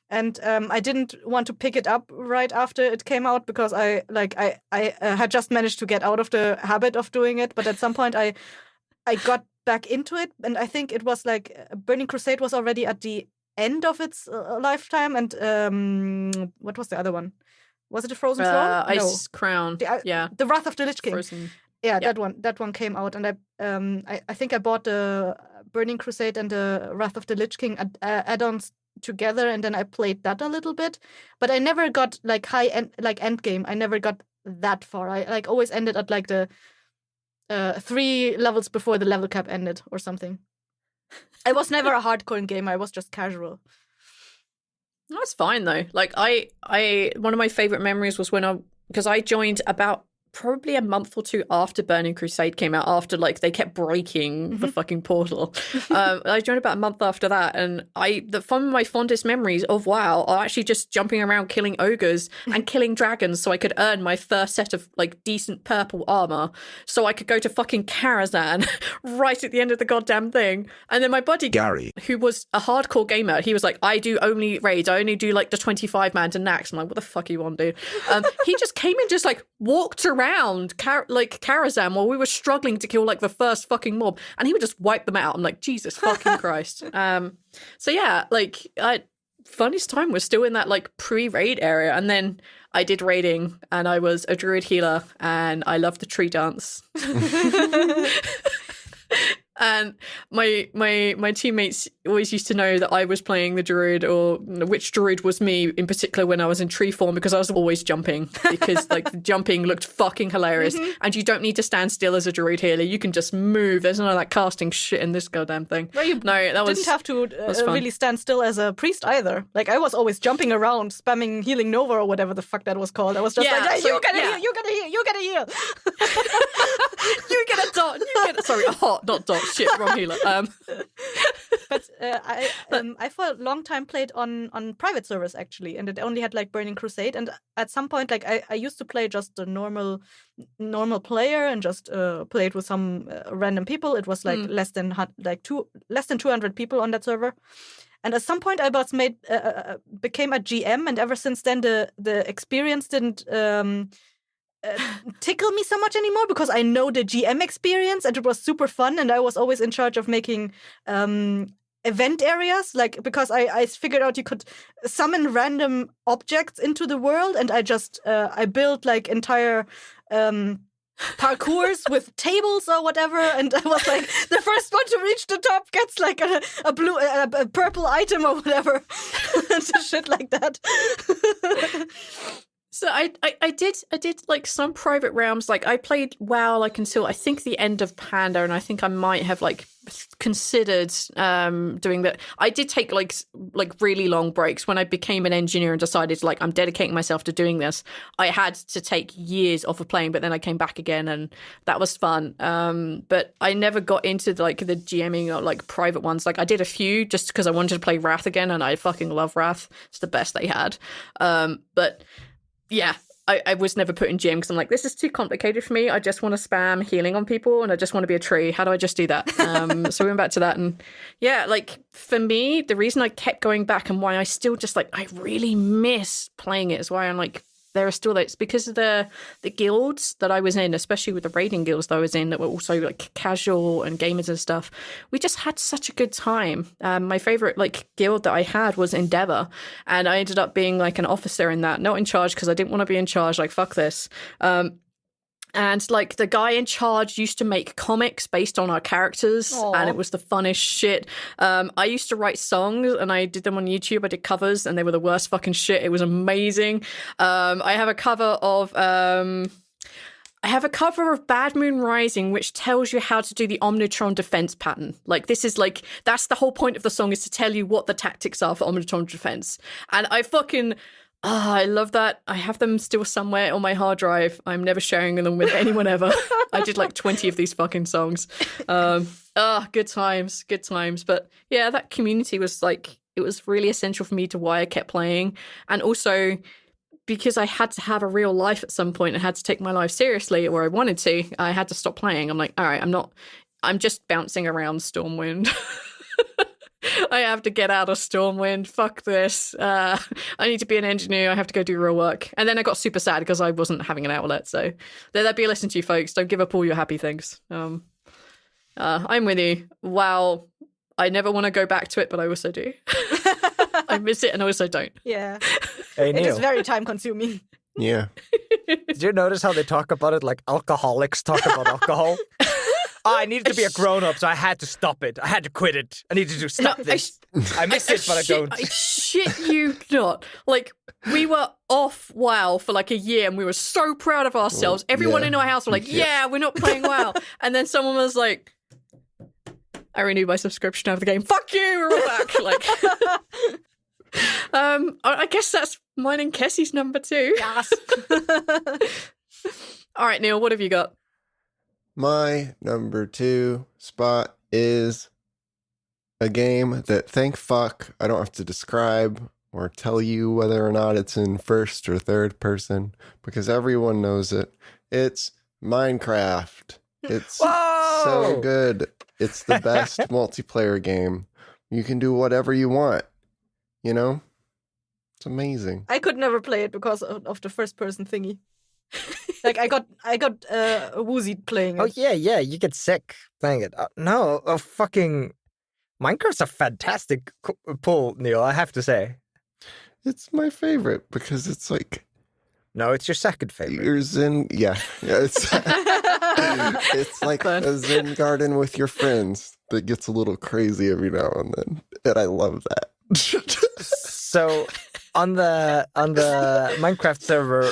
and I didn't want to pick it up right after it came out because I had just managed to get out of the habit of doing it. But at some point, I got back into it, and I think it was like Burning Crusade was already at the end of its lifetime, and what was the other one? Was it a Frozen Throne? Ice Crown. The Wrath of the Lich King. Frozen. Yeah, that one came out, and I think I bought the Burning Crusade and the Wrath of the Lich King add-ons together, and then I played that a little bit, but I never got like end game. I never got that far. I like always ended at like the 3 levels before the level cap ended or something. I was never a hardcore gamer. I was just casual. That's fine though. Like I one of my favorite memories was because I joined about probably a month or two after Burning Crusade came out, after like they kept breaking the fucking portal. I joined about a month after that, and some of my fondest memories of WoW are actually just jumping around killing ogres and killing dragons so I could earn my first set of like decent purple armor so I could go to fucking Karazhan right at the end of the goddamn thing. And then my buddy Gary, who was a hardcore gamer, he was like, I do only raids, I only do like the 25 man to Nax. I'm like, what the fuck you want, dude? He just came and just like walked around Karazhan while we were struggling to kill like the first fucking mob, and he would just wipe them out. I'm like, Jesus fucking Christ. So yeah, like funniest time was still in that like pre-raid area, and then I did raiding, and I was a druid healer, and I loved the tree dance. And my teammates always used to know that I was playing the druid, or which druid was me in particular when I was in tree form, because I was always jumping, because like the jumping looked fucking hilarious. And you don't need to stand still as a druid healer. You can just move. There's none of that casting shit in this goddamn thing. Well, you didn't have to really stand still as a priest either. Like I was always jumping around, spamming healing Nova or whatever the fuck that was called. I was just like, hey, you gotta heal, you gotta heal, you gotta heal. You get a dot. Sorry, a hot, not dot. Shit, wrong healer. But I for a long time played on private servers actually, and it only had like Burning Crusade. And at some point, like I used to play just a normal player and just played with some random people. It was like less than 200 people on that server. And at some point, I was became a GM, and ever since then, the experience didn't tickle me so much anymore, because I know the GM experience, and it was super fun, and I was always in charge of making event areas, like because I figured out you could summon random objects into the world, and I built like entire parkours with tables or whatever, and I was like, the first one to reach the top gets like a purple item or whatever, and shit like that. So I did like some private realms. Like I played WoW like until I think the end of Panda, and I think I might have like considered doing that. I did take like really long breaks when I became an engineer and decided like I'm dedicating myself to doing this. I had to take years off of playing, but then I came back again, and that was fun. But I never got into like the GMing or like private ones. Like I did a few just because I wanted to play Wrath again, and I fucking love Wrath. It's the best they had. But yeah, I was never put in gym because I'm like, this is too complicated for me. I just want to spam healing on people, and I just want to be a tree. How do I just do that? So we went back to that, and yeah, like for me, the reason I kept going back and why I still just like I really miss playing it is why I'm like there are still it's because of the guilds that I was in, especially with the raiding guilds that I was in that were also like casual and gamers and stuff. We just had such a good time. My favorite like guild that I had was Endeavor, and I ended up being like an officer in that, not in charge because I didn't want to be in charge. Like fuck this. And like the guy in charge used to make comics based on our characters. Aww. And it was the funnest shit. I used to write songs and I did them on YouTube. I did covers and they were the worst fucking shit. It was amazing. I have a cover of Bad Moon Rising, which tells you how to do the Omnitron defense pattern. Like this is like, that's the whole point of the song, is to tell you what the tactics are for Omnitron defense. And I fucking... I love that. I have them still somewhere on my hard drive. I'm never sharing them with anyone ever. I did like 20 of these fucking songs. Good times. But yeah, that community was like, it was really essential for me to why I kept playing. And also because I had to have a real life at some point and had to take my life seriously, or I wanted to, I had to stop playing. I'm like, all right, I'm just bouncing around Stormwind. I have to get out of Stormwind. Fuck this. I need to be an engineer. I have to go do real work. And then I got super sad because I wasn't having an outlet. So let that be a lesson to you folks. Don't give up all your happy things. I'm with you. Wow. I never want to go back to it, but I also do. I miss it and also don't. Yeah. Hey, Neil. It is very time consuming. Yeah. Did you notice how they talk about it like alcoholics talk about alcohol? I needed to be a grown-up, so I had to stop it. I had to quit it. I needed to stop this. I miss it, but I don't. I shit you not. Like, we were off WoW for like a year, and we were so proud of ourselves. Everyone in our house were like, yeah, we're not playing WoW. And then someone was like, I renewed my subscription of the game. Fuck you, we're back. Like, I guess that's mine and Kessie's number 2. Yes. All right, Neil, what have you got? My number 2 spot is a game that, thank fuck, I don't have to describe or tell you whether or not it's in first or third person, because everyone knows it. It's Minecraft. It's so good. It's the best multiplayer game. You can do whatever you want, you know? It's amazing. I could never play it because of the first person thingy. Like I got woozy playing it. Oh yeah, you get sick playing it. Fucking Minecraft's a fantastic pull, Neil, I have to say. It's my favorite because it's like... No, it's your second favorite. You're Zen... Yeah, it's... it's like a Zen garden with your friends that gets a little crazy every now and then. And I love that. So on the Minecraft server,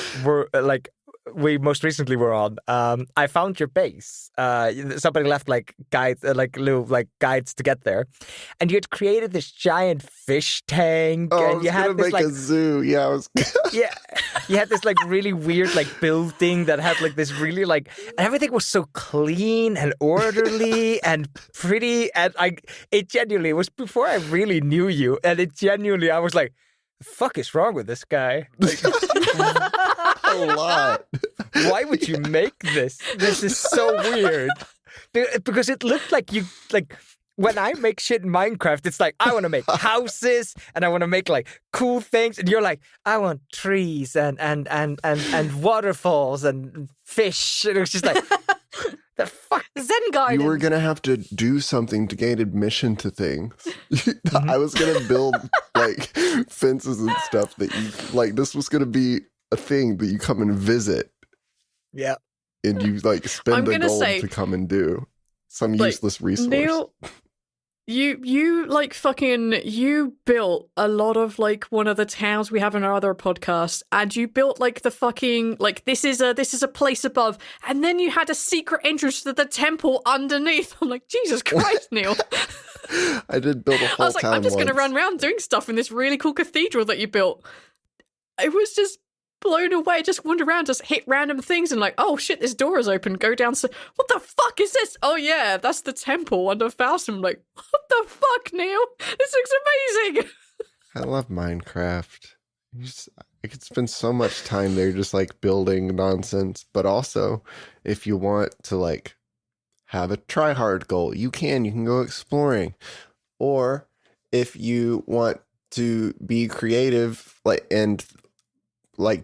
we most recently were on, I found your base. Somebody left like guides, little guides to get there, and you had created this giant fish tank. Oh, and I was you had gonna this make a zoo. Yeah, I was. Yeah, you had this really weird building that had this really and everything was so clean and orderly and pretty, and it was before I really knew you, and I was like, the fuck is wrong with this guy? A lot. Why would you make this? This is so weird. Because it looked like you when I make shit in Minecraft, it's like I want to make houses and I want to make cool things, and you're like, I want trees and waterfalls and fish. And it was just like, The fuck? Zen garden. You were gonna have to do something to gain admission to things. I was gonna build like fences and stuff that you like. This was gonna be a thing that you come and visit, Yeah. and you like spend the gonna gold say, to come and do some like, useless resource. Neil, you like fucking you built a lot of like one of the towns we have in our other podcast, and you built like the fucking like this is a place above, and then you had a secret entrance to the temple underneath. I'm like, Jesus Christ, Neil. I did build a whole I was like, town I'm just gonna once. run around doing stuff in this really cool cathedral that you built. I was just blown away, just wander around, just hit random things and like, oh shit, this door is open, go down. So what the fuck is this? Oh yeah, that's the temple under Faustum. I'm like, what the fuck, Neil? This looks amazing. I love Minecraft. I could spend so much time there just like building nonsense. But also, if you want to like have a try hard goal, you can go exploring. Or if you want to be creative and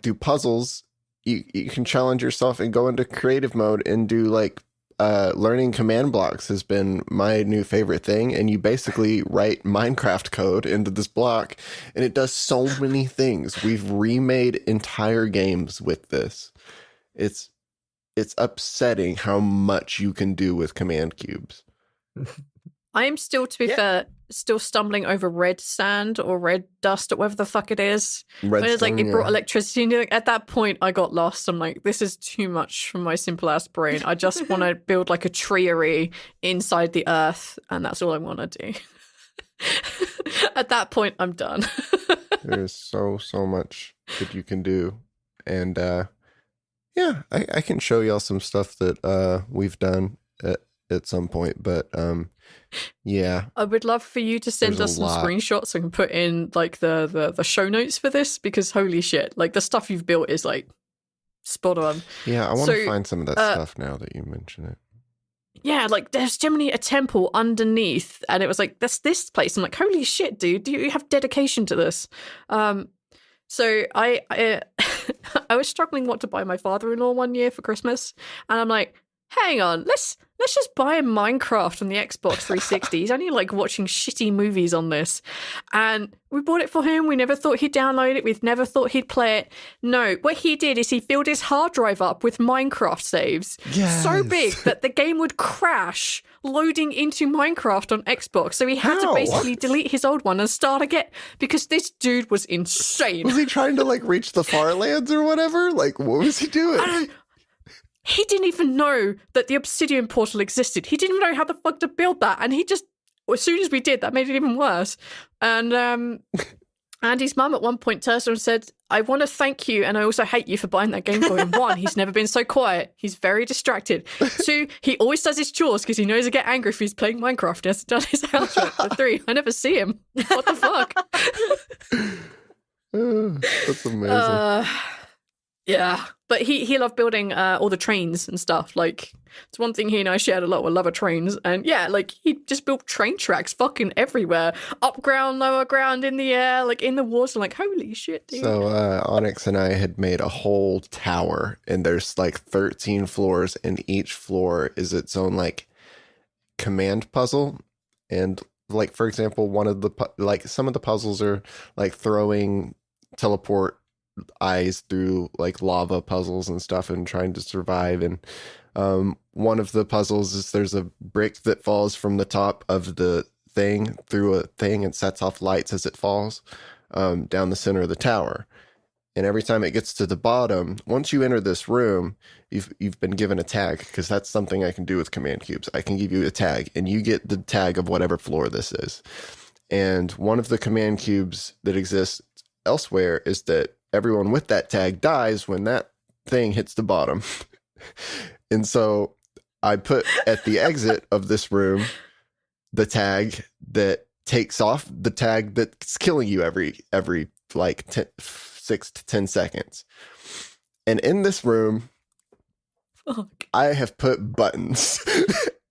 do puzzles, you can challenge yourself and go into creative mode and do like learning command blocks has been my new favorite thing. And you basically write Minecraft code into this block and it does so many things. We've remade entire games with this. It's upsetting how much you can do with command cubes. I am still, to be fair, still stumbling over red sand or red dust or whatever the fuck it is. When it's like it brought electricity, and like, at that point I got lost. I'm like, this is too much for my simple ass brain. I just want to build like a treery inside the earth, and that's all I want to do. At that point, I'm done. There's so much that you can do, and yeah, I can show y'all some stuff that we've done at some point, but yeah, I would love for you to send us some screenshots so I can put in like the show notes for this, because holy shit, like the stuff you've built is like spot on. Yeah, I want to find some of that stuff now that you mention it. Yeah, like there's generally a temple underneath, and it was like, that's this place. I'm like, holy shit, dude, do you have dedication to this? So I I was struggling what to buy my father-in-law one year for Christmas, and I'm like, hang on, let's just buy him Minecraft on the Xbox 360. He's only like watching shitty movies on this. And we bought it for him. We never thought he'd download it. We've never thought he'd play it. No, what he did is he filled his hard drive up with Minecraft saves. Yes. So big that the game would crash loading into Minecraft on Xbox. So he had to basically delete his old one and start again, because this dude was insane. Was he trying to like reach the far lands or whatever? Like, what was he doing? He didn't even know that the Obsidian portal existed. He didn't know how the fuck to build that. And he just, as soon as we did, that made it even worse. And Andy's mum at one point turned to him and said, I want to thank you, and I also hate you for buying that game for him. One, he's never been so quiet. He's very distracted. Two, he always does his chores because he knows he'll get angry if he's playing Minecraft. He hasn't done his house work. For three, I never see him. What the fuck? That's amazing. Yeah, but he loved building all the trains and stuff. Like, it's one thing he and I shared a lot, with love of trains. And yeah, like, he just built train tracks fucking everywhere. Up ground, lower ground, in the air, like in the water. Like, holy shit, dude. So Onyx and I had made a whole tower, and there's like 13 floors, and each floor is its own like command puzzle. And like, for example, one of the some of the puzzles are like throwing teleport eyes through like lava puzzles and stuff and trying to survive. And one of the puzzles is there's a brick that falls from the top of the thing through a thing and sets off lights as it falls down the center of the tower. And every time it gets to the bottom, once you enter this room, you've been given a tag, because that's something I can do with command cubes. I can give you a tag, and you get the tag of whatever floor this is. And one of the command cubes that exists elsewhere is that everyone with that tag dies when that thing hits the bottom. And so I put at the exit of this room the tag that takes off the tag that's killing you every like 6 to 10 seconds. And in this room, Fuck. I have put buttons.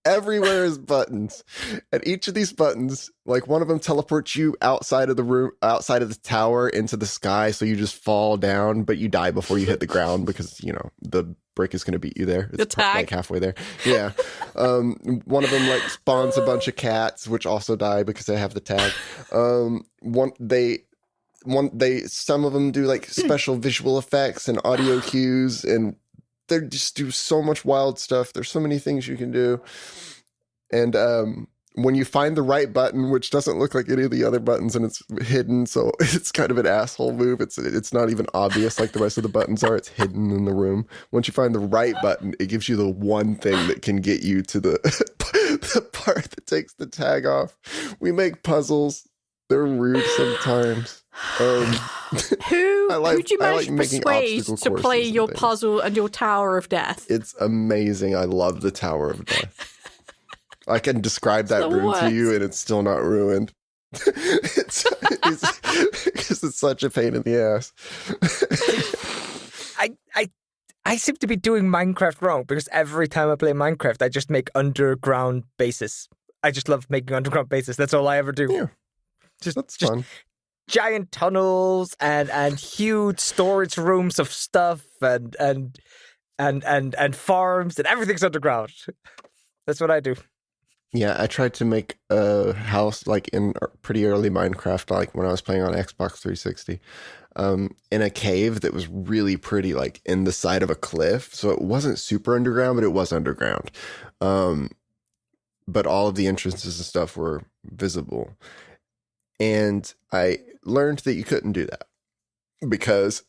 Everywhere is buttons. And each of these buttons, like one of them teleports you outside of the room, outside of the tower into the sky. So you just fall down, but you die before you hit the ground because, you know, the brick is going to beat you there. The It's tag. like halfway there. Yeah. One of them like spawns a bunch of cats, which also die because they have the tag. Some of them do like special visual effects and audio cues, and they just do so much wild stuff. There's so many things you can do. And when you find the right button, which doesn't look like any of the other buttons, and it's hidden, so it's kind of an asshole move. It's not even obvious like the rest of the buttons are. It's hidden in the room. Once you find the right button, it gives you the one thing that can get you to the the part that takes the tag off. We make puzzles. They're rude sometimes. Who did you manage to persuade to play your puzzle and your Tower of Death? It's amazing. I love the Tower of Death. I can describe that room to you, and it's still not ruined. It's because it's such a pain in the ass. I seem to be doing Minecraft wrong because every time I play Minecraft, I just make underground bases. I just love making underground bases. That's all I ever do. Yeah, that's fun. Giant tunnels and huge storage rooms of stuff and farms and everything's underground. That's what I do. Yeah, I tried to make a house like in pretty early Minecraft, like when I was playing on Xbox 360, in a cave that was really pretty, like in the side of a cliff. So it wasn't super underground, but it was underground. But all of the entrances and stuff were visible. And I learned that you couldn't do that because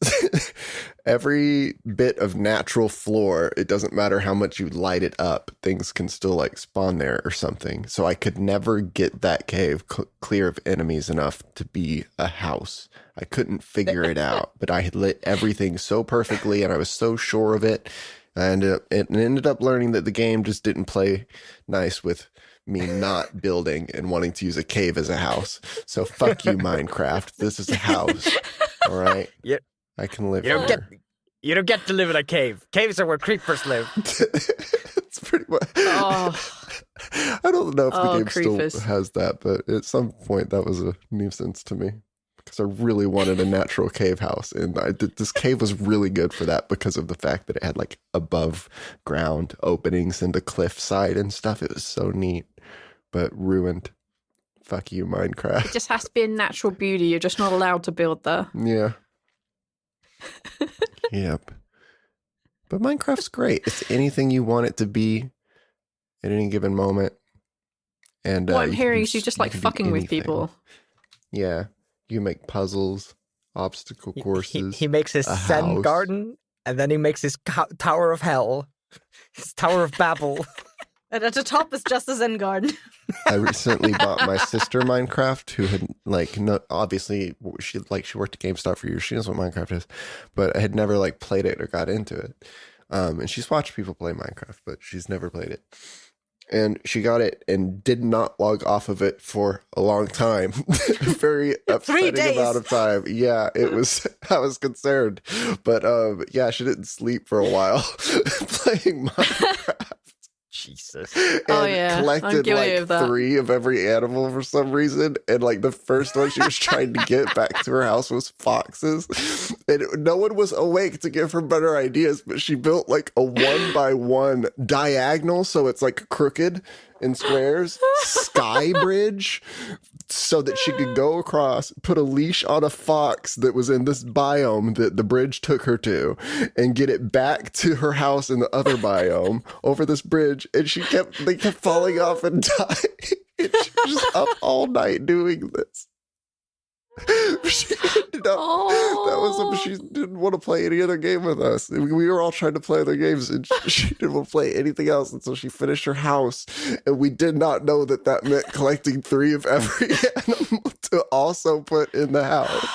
every bit of natural floor, it doesn't matter how much you light it up, things can still like spawn there or something. So I could never get that cave clear of enemies enough to be a house. I couldn't figure it out, but I had lit everything so perfectly and I was so sure of it. And it ended up learning that the game just didn't play nice with me not building and wanting to use a cave as a house. So fuck you, Minecraft. This is a house. All right? Yeah. I can live You don't get to live in a cave. Caves are where creepers live. It's pretty much... Oh. I don't know if the game creepers. still has that, but at some point that was a nuisance to me. Because I really wanted a natural cave house. And this cave was really good for that because of the fact that it had like above ground openings into cliff side and stuff. It was so neat, but ruined. Fuck you, Minecraft. It just has to be a natural beauty. You're just not allowed to build there. Yeah. Yep. But Minecraft's great. It's anything you want it to be at any given moment. And what I'm hearing is you just like fucking with people. Yeah. You make puzzles, obstacle courses. He makes his Zen garden, and then he makes his Tower of Hell, his Tower of Babel. And at the top is just a Zen garden. I recently bought my sister Minecraft, who had obviously she worked at GameStop for years. She knows what Minecraft is, but I had never like played it or got into it. And she's watched people play Minecraft, but she's never played it. And she got it and did not log off of it for a long time. Very upsetting amount of time. Yeah, it was, I was concerned. But yeah, she didn't sleep for a while playing Minecraft. Jesus. And collected like 3 of every animal for some reason. And like the first one she was trying to get back to her house was foxes. And no one was awake to give her better ideas, but she built like a 1x1 diagonal, so it's like crooked in squares, sky bridge, so that she could go across, put a leash on a fox that was in this biome that the bridge took her to, and get it back to her house in the other biome over this bridge. And they kept falling off and dying. And she was just up all night doing this. She ended up, she didn't want to play any other game with us. We were all trying to play other games, and she didn't want to play anything else until she finished her house. And we did not know that meant collecting 3 of every animal to also put in the house.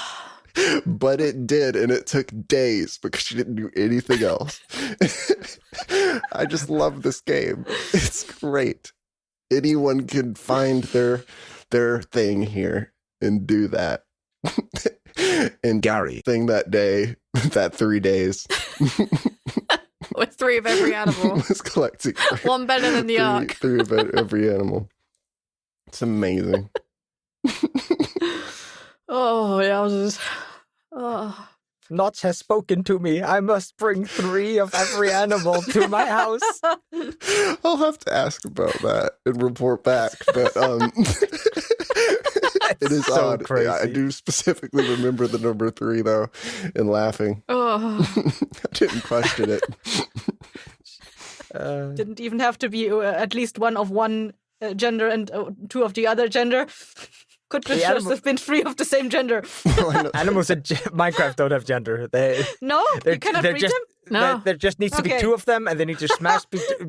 But it did, and it took days because she didn't do anything else. I just love this game. It's great. Anyone can find their thing here and do that. And Gary thing that day, that 3 days. With 3 of every animal. was collecting One better than the Ark. 3 of every animal. It's amazing. Oh, yowzers. Oh. Notch has spoken to me. I must bring 3 of every animal to my house. I'll have to ask about that and report back. But it is so odd. crazy. Yeah, I do specifically remember the number 3 though, and laughing. Oh. I didn't question it. Didn't even have to be at least one of one gender and 2 of the other gender. Could just have been 3 of the same gender. Animals in Minecraft don't have gender. No, you cannot breed them? No. There just needs to be Okay. 2 of them, and they need to smash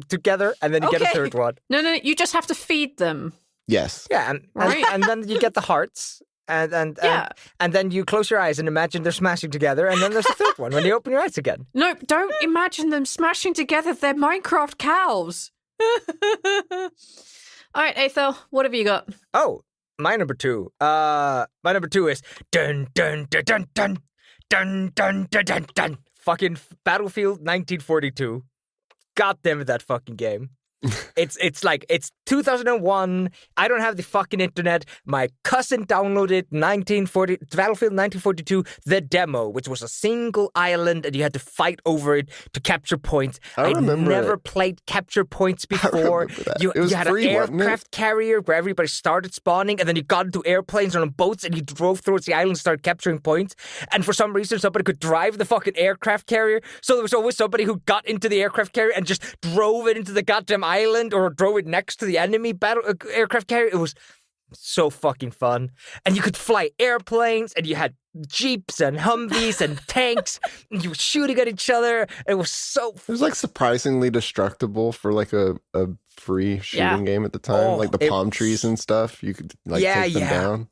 together, and then you get a Okay. 3rd one. No, you just have to feed them. Yes. Yeah, and Right. and then you get the hearts, and Yeah. and then you close your eyes and imagine they're smashing together, and then there's a 3rd one when you open your eyes again. No, don't imagine them smashing together. They're Minecraft cows. All right, Eyþór, what have you got? Oh, my number 2. My number 2 is dun dun dun dun dun dun dun dun dun dun. Fucking Battlefield 1942. God damn it, that fucking game. It's like it's 2001. I don't have the fucking internet. My cousin downloaded Battlefield 1942, the demo, which was a single island, and you had to fight over it to capture points. I remember never it. played capture points before. remember that. You It was had free, an wasn't it? aircraft carrier where everybody started spawning, and then you got into airplanes and on boats, and you drove towards the island and started capturing points. And for some reason, somebody could drive the fucking aircraft carrier. So there was always somebody who got into the aircraft carrier and just drove it into the goddamn island or drove it next to the enemy aircraft carrier. It was so fucking fun. And you could fly airplanes, and you had jeeps and Humvees and tanks, and you were shooting at each other. It was so It was like surprisingly destructible for like a free shooting game at the time. Oh, like the palm trees and stuff. You could like take them down.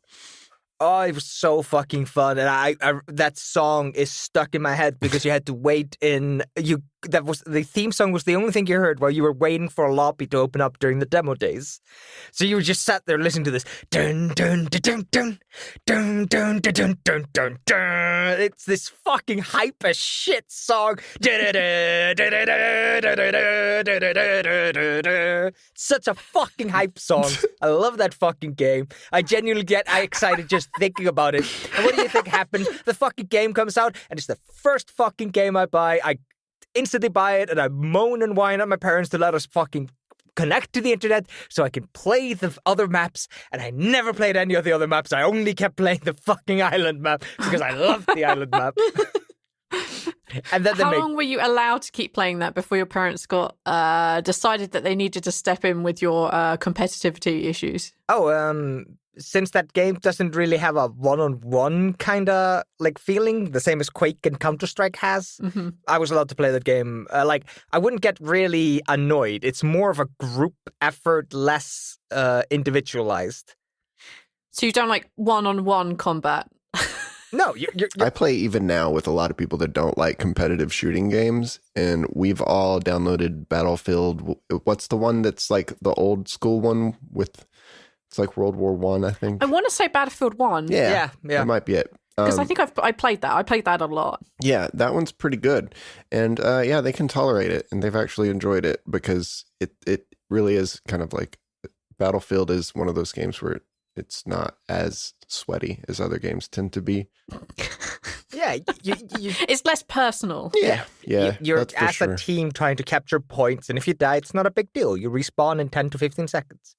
Oh, it was so fucking fun, and I that song is stuck in my head because you had to wait in you. That was the theme song was the only thing you heard while you were waiting for a lobby to open up during the demo days. So you were just sat there listening to this dun dun dun dun dun dun dun dun dun dun dun dun. It's this fucking hype as shit song. Such a fucking hype song. I love that fucking game. I genuinely get excited just thinking about it. And what do you think happens? The fucking game comes out, and it's the first fucking game I buy. I instantly buy it, and I moan and whine at my parents to let us fucking connect to the internet so I can play the other maps, and I never played any of the other maps. I only kept playing the fucking island map because I loved the island map. And then How long were you allowed to keep playing that before your parents got decided that they needed to step in with your competitivity issues? Since that game doesn't really have a one-on-one kind of like feeling, the same as Quake and Counter-Strike has, I was allowed to play that game. I wouldn't get really annoyed. It's more of a group effort, less individualized. So you don't like one-on-one combat? No, I play even now with a lot of people that don't like competitive shooting games, and we've all downloaded Battlefield. What's the one that's like the old school one with? It's like World War I think. I want to say Battlefield 1. Yeah. That might be it. Because I think I played that. I played that a lot. Yeah, that one's pretty good. And yeah, they can tolerate it, and they've actually enjoyed it because it really is kind of like Battlefield is one of those games where it's not as sweaty as other games tend to be. Yeah, It's less personal. Yeah, you're that's for as sure. a team trying to capture points, and if you die, it's not a big deal. You respawn in 10 to 15 seconds.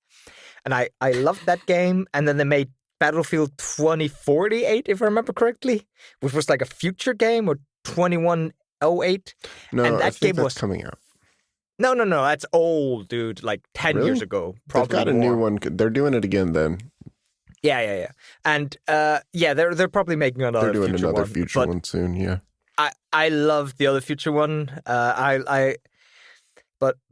And I loved that game, and then they made Battlefield 2048, if I remember correctly, which was like a future game, or 2108. No, and that I think game that's was coming out. No, that's old, dude. Like 10 Really? years ago, probably. They've got a new one. They're doing it again then. Yeah. And they're probably making another. They're doing future another one, future but one soon. Yeah. I love the other future one. But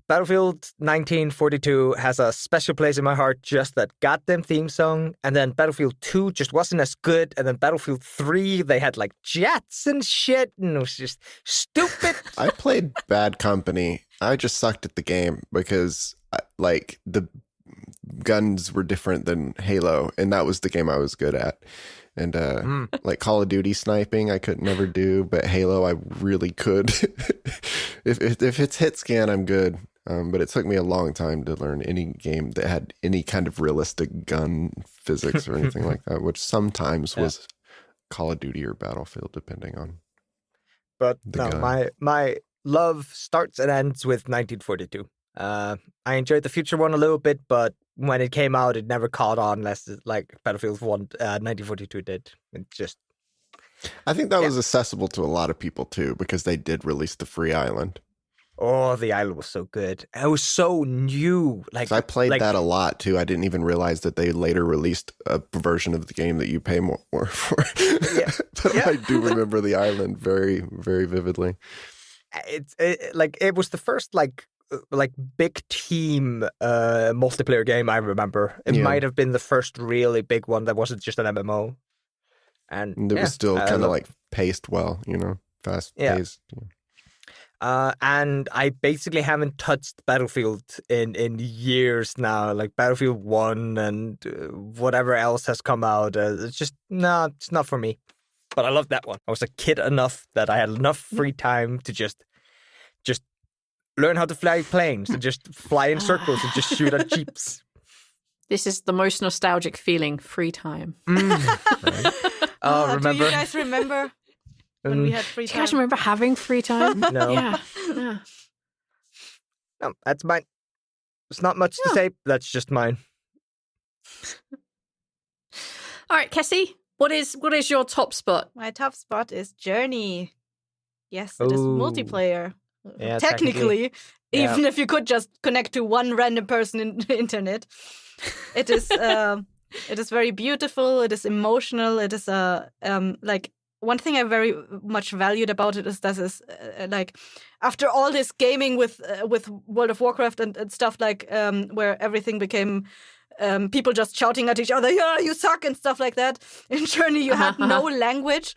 Battlefield 1942 has a special place in my heart, just that goddamn theme song. And then Battlefield 2 just wasn't as good. And then Battlefield 3, they had like jets and shit, and it was just stupid. I played Bad Company. I just sucked at the game because like the guns were different than Halo, and that was the game I was good at. And like Call of Duty sniping, I could never do, but Halo, I really could. if it's hit scan, I'm good. But it took me a long time to learn any game that had any kind of realistic gun physics or anything like that, which sometimes was Call of Duty or Battlefield, depending on. But the no, gun. my love starts and ends with 1942. I enjoyed the future one a little bit, but when it came out, it never caught on unless like Battlefield 1, 1942 did. It just... I think that was accessible to a lot of people too, because they did release the free island. Oh, the island was so good. It was so new. Like 'Cause I played that a lot too. I didn't even realize that they later released a version of the game that you pay more for. But I do remember the island very, very vividly. It was the first like big team multiplayer game I remember. It might have been the first really big one that wasn't just an MMO. And it was still kind of like paced well, fast paced. And I basically haven't touched Battlefield in years now. Like Battlefield 1 and whatever else has come out. It's just, no, it's not for me. But I love that one. I was a kid enough that I had enough free time to just learn how to fly planes and just fly in circles and just shoot at jeeps. This is the most nostalgic feeling, free time. Right. Remember? Do you guys remember when we had free Do time? you guys remember having free time? No. Yeah. No, that's mine. It's not much to say. That's just mine. All right, Kessie, what is your top spot? My top spot is Journey. Yes, it is multiplayer. Yeah, Technically, even if you could just connect to one random person in the internet. It is very beautiful, it is emotional, it is like one thing I very much valued about it is that is like after all this gaming with World of Warcraft and stuff like where everything became people just shouting at each other, yeah, you suck and stuff like that. In Journey you had no language.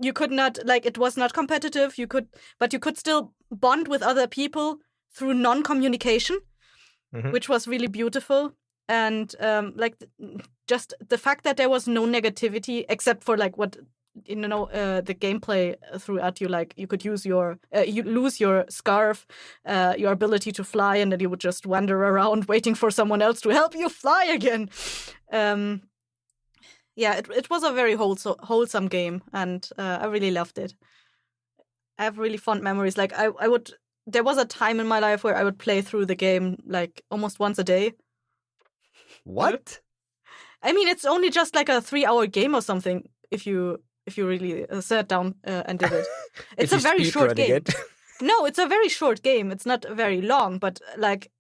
You could not, like, it was not competitive. But you could still bond with other people through non-communication, which was really beautiful. And just the fact that there was no negativity except for like what the gameplay throughout. You could use you lose your scarf, your ability to fly, and then you would just wander around waiting for someone else to help you fly again. Yeah, it was a very wholesome game, and I really loved it. I have really fond memories. Like there was a time in my life where I would play through the game like almost once a day. What? I mean, it's only just like a 3-hour game or something if you really sat down and did it. It's a very short game. No, it's a very short game. It's not very long, but like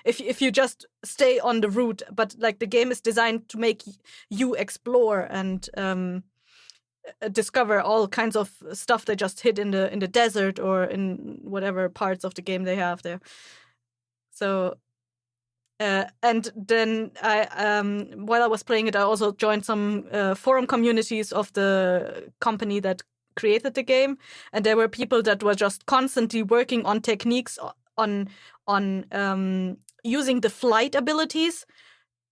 if you just stay on the route, but like the game is designed to make you explore and discover all kinds of stuff they just hid in the desert or in whatever parts of the game they have there. So and then I while I was playing it, I also joined some forum communities of the company that created the game, and there were people that were just constantly working on techniques on using the flight abilities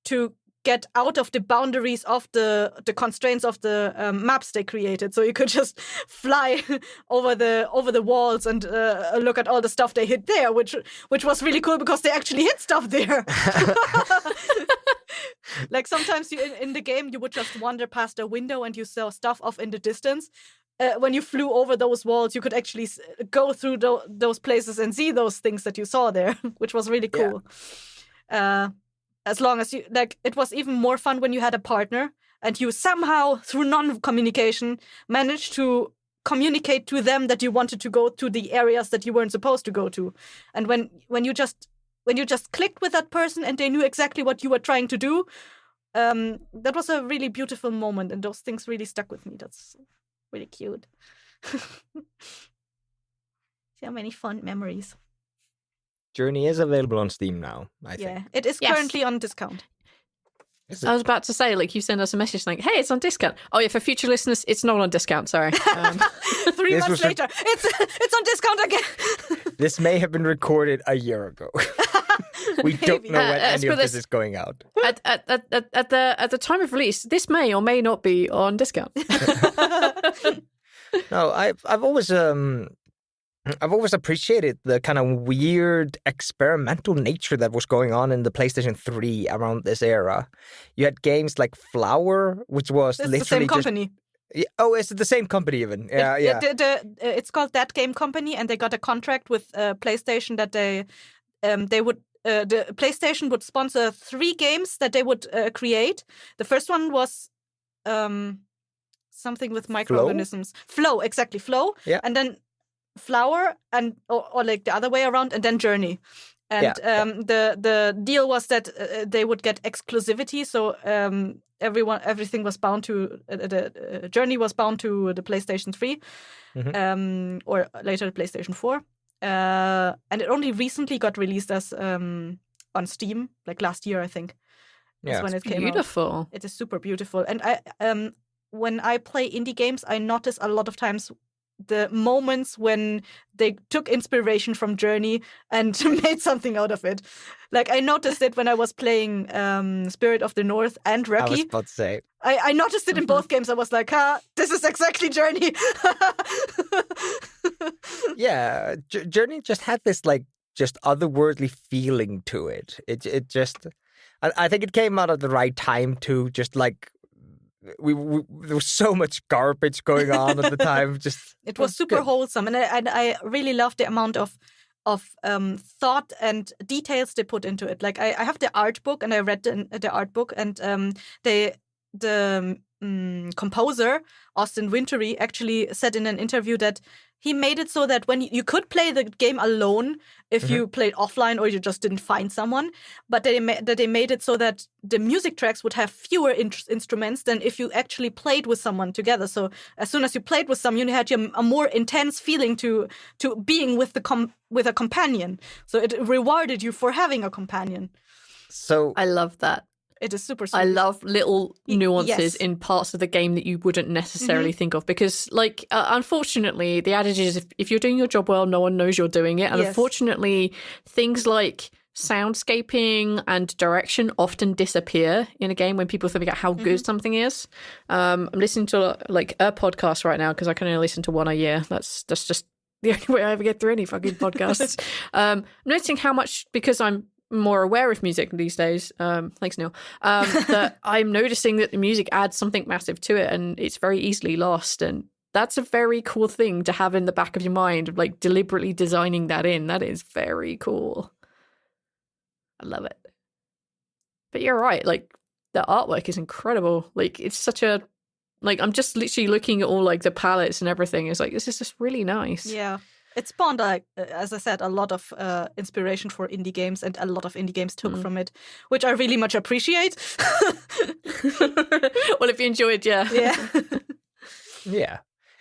to get out of the boundaries of the constraints of the maps they created. So you could just fly over the walls and look at all the stuff they hid there, which was really cool because they actually hid stuff there. Like sometimes in the game you would just wander past a window and you saw stuff off in the distance. When you flew over those walls, you could actually go through those places and see those things that you saw there, which was really cool. Yeah. As long as it was even more fun when you had a partner and you somehow, through non-communication, managed to communicate to them that you wanted to go to the areas that you weren't supposed to go to. And when you just clicked with that person and they knew exactly what you were trying to do, that was a really beautiful moment, and those things really stuck with me. That's really cute. So many fun memories. Journey is available on Steam now, I think. Yeah, it is currently on discount. I was about to say, like, you send us a message saying, hey, it's on discount. Oh, yeah, for future listeners, it's not on discount, sorry. 3 months later, it's on discount again. This may have been recorded a year ago. We don't know when Let's any put of this this- is going out. At the time of release, this may or may not be on discount. No, I've always appreciated the kind of weird experimental nature that was going on in the PlayStation 3 around this era. You had games like Flower, which was It's literally the same just... company. Oh, is it the same company even? Yeah, yeah. It's called That Game Company, and they got a contract with PlayStation that they would. The PlayStation would sponsor 3 games that they would create. The first one was something with microorganisms. Flow, exactly, Flow. Yeah. And then Flower, and or like the other way around, and then Journey. And the deal was that they would get exclusivity, so everything was bound to the Journey was bound to the PlayStation 3, or later the PlayStation 4, and it only recently got released as on Steam, like last year, I think. Yeah, when it came out. Beautiful. It is super beautiful, and I when I play indie games, I notice a lot of times the moments when they took inspiration from Journey and made something out of it. Like, I noticed it when I was playing Spirit of the North and I was Rocky. about to say. I noticed it in both games. I was like, this is exactly Journey. Yeah, Journey just had this like just otherworldly feeling to it. It just, I think it came out at the right time too. Just like we there was so much garbage going on at the time. Just it was super good. wholesome, and I really loved the amount of thought and details they put into it. Like, I have the art book, and I read the art book, and the composer Austin Wintory actually said in an interview that he made it so that when you could play the game alone if you played offline or you just didn't find someone, but they made it so that the music tracks would have fewer instruments than if you actually played with someone together. So as soon as you played with someone, you had a more intense feeling to being with with a companion. So it rewarded you for having a companion. So I love that. It is super sweet. I love little nuances yes. in parts of the game that you wouldn't necessarily think of, because, like, unfortunately, the adage is if you're doing your job well, no one knows you're doing it. And Yes. unfortunately, things like soundscaping and direction often disappear in a game when people forget how good something is. I'm listening to like a podcast right now because I can only listen to one a year. That's just the only way I ever get through any fucking podcasts. I'm noticing how much, because I'm more aware of music these days, thanks Neil, that I'm noticing that the music adds something massive to it, and it's very easily lost. And that's a very cool thing to have in the back of your mind, of like deliberately designing that in. That is very cool. I love it. But you're right, like the artwork is incredible. Like, it's such a, like, I'm just literally looking at all like the palettes and everything. It's like, this is just really nice. Yeah. It spawned, as I said, a lot of inspiration for indie games, and a lot of indie games took from it, which I really much appreciate. Well, if you enjoyed, yeah. yeah,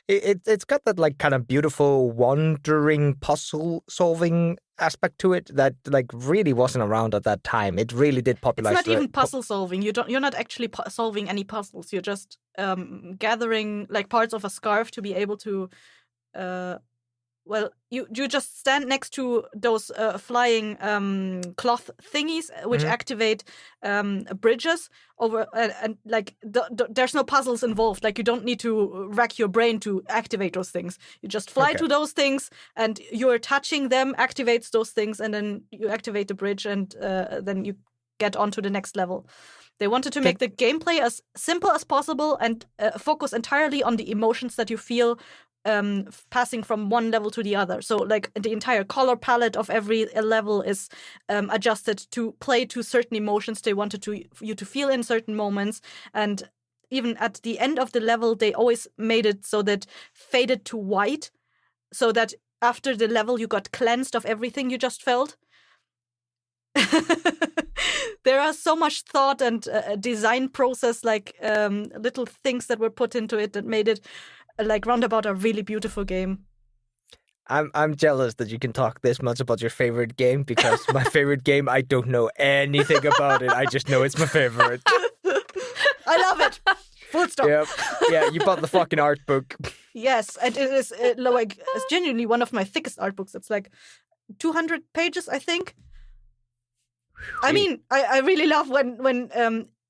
it's got that like kind of beautiful wandering puzzle solving aspect to it that like really wasn't around at that time. It really did popularize. It's not even puzzle solving. You're not actually solving any puzzles. You're just gathering like parts of a scarf to be able to. Well, you just stand next to those flying cloth thingies which activate bridges over, and like there's no puzzles involved. Like, you don't need to rack your brain to activate those things. You just fly to those things, and you're touching them activates those things, and then you activate the bridge, and then you get on to the next level. They wanted to make the gameplay as simple as possible and focus entirely on the emotions that you feel passing from one level to the other. So, like, the entire color palette of every level is adjusted to play to certain emotions they wanted you to feel in certain moments. And even at the end of the level, they always made it so that faded to white, so that after the level you got cleansed of everything you just felt. There are so much thought and design process, like little things that were put into it that made it like roundabout a really beautiful game. I'm jealous that you can talk this much about your favorite game, because my favorite game, I don't know anything about it. I just know it's my favorite. I love it. Full stop. Yep. Yeah, you bought the fucking art book. Yes, and it is like, it's genuinely one of my thickest art books. It's like 200 pages, I think. I mean, I really love when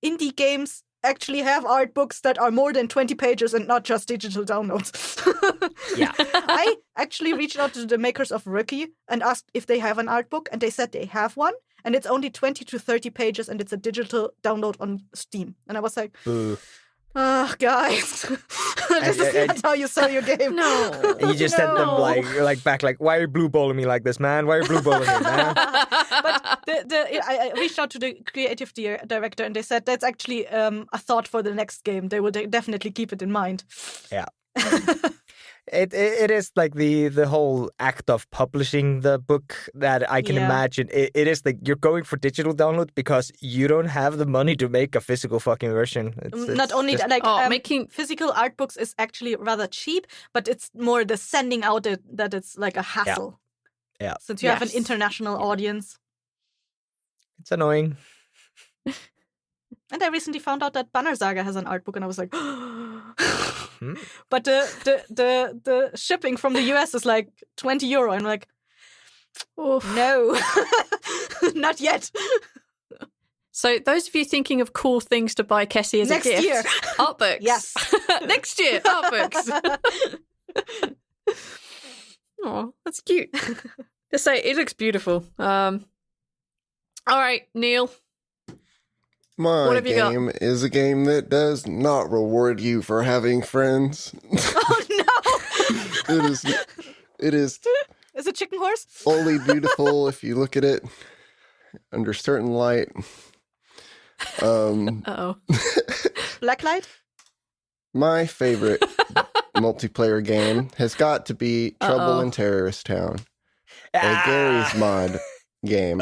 indie games actually have art books that are more than 20 pages and not just digital downloads. Yeah. I actually reached out to the makers of Rookie and asked if they have an art book, and they said they have one, and it's only 20 to 30 pages, and it's a digital download on Steam. And I was like, guys, this is not how you sell your game. No. You just sent them like back, like, why are you blue balling me like this, man? Why are you blue balling me, man? But I reached out to the creative director, and they said that's actually a thought for the next game. They will definitely keep it in mind. Yeah. It is like the whole act of publishing the book that I can imagine. It is like you're going for digital download because you don't have the money to make a physical fucking version. Not only just, that, making physical art books is actually rather cheap, but it's more the sending out that it's like a hassle. Yeah. Since you have an international audience. It's annoying. And I recently found out that Banner Saga has an art book, and I was like, but the shipping from the US is like €20. I'm like, oh no, not yet. So those of you thinking of cool things to buy Kessie as Next a gift, year. art books. Yes. Next year, art books. Oh, that's cute. Just say it looks beautiful. All right, Neil. My game is a game that does not reward you for having friends. Oh no! It is. Is it Chicken Horse? Only beautiful if you look at it under certain light. Blacklight? My favorite multiplayer game has got to be Trouble in Terrorist Town, a Gary's Mod game.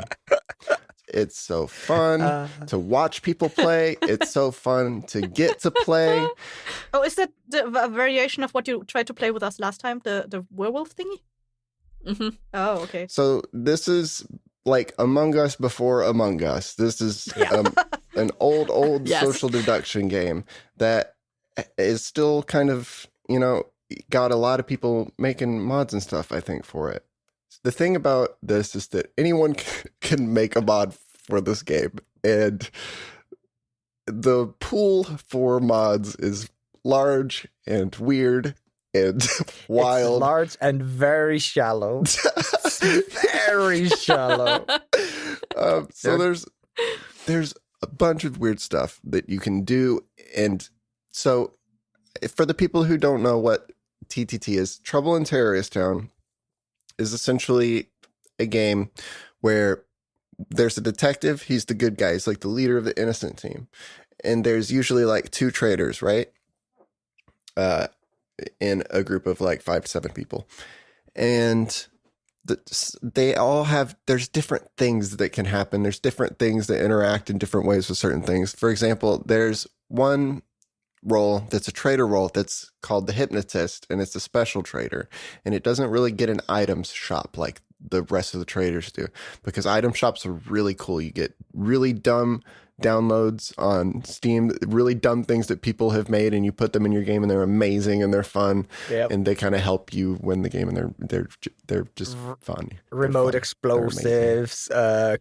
It's so fun to watch people play. It's so fun to get to play. Oh, is that the variation of what you tried to play with us last time? The werewolf thingy? Mm-hmm. Oh, okay. So this is like Among Us before Among Us. This is an old social deduction game that is still kind of, got a lot of people making mods and stuff, I think, for it. The thing about this is that anyone can make a mod for this game, and the pool for mods is large and weird and wild. It's large and very shallow. Very shallow. So there's a bunch of weird stuff that you can do, and so for the people who don't know what TTT is, Trouble in Terrorist Town is essentially a game where there's a detective. He's the good guy. He's like the leader of the innocent team. And there's usually like two traitors, right? In a group of like 5 to 7 people. And they all have, there's different things that can happen. There's different things that interact in different ways with certain things. For example, there's one role that's a traitor role that's called the hypnotist, and it's a special traitor, and it doesn't really get an items shop like the rest of the traders do, because item shops are really cool. You get really dumb downloads on Steam, really dumb things that people have made, and you put them in your game, and they're amazing and they're fun. Yep. And they kind of help you win the game, and they're just fun. Remote fun. explosives,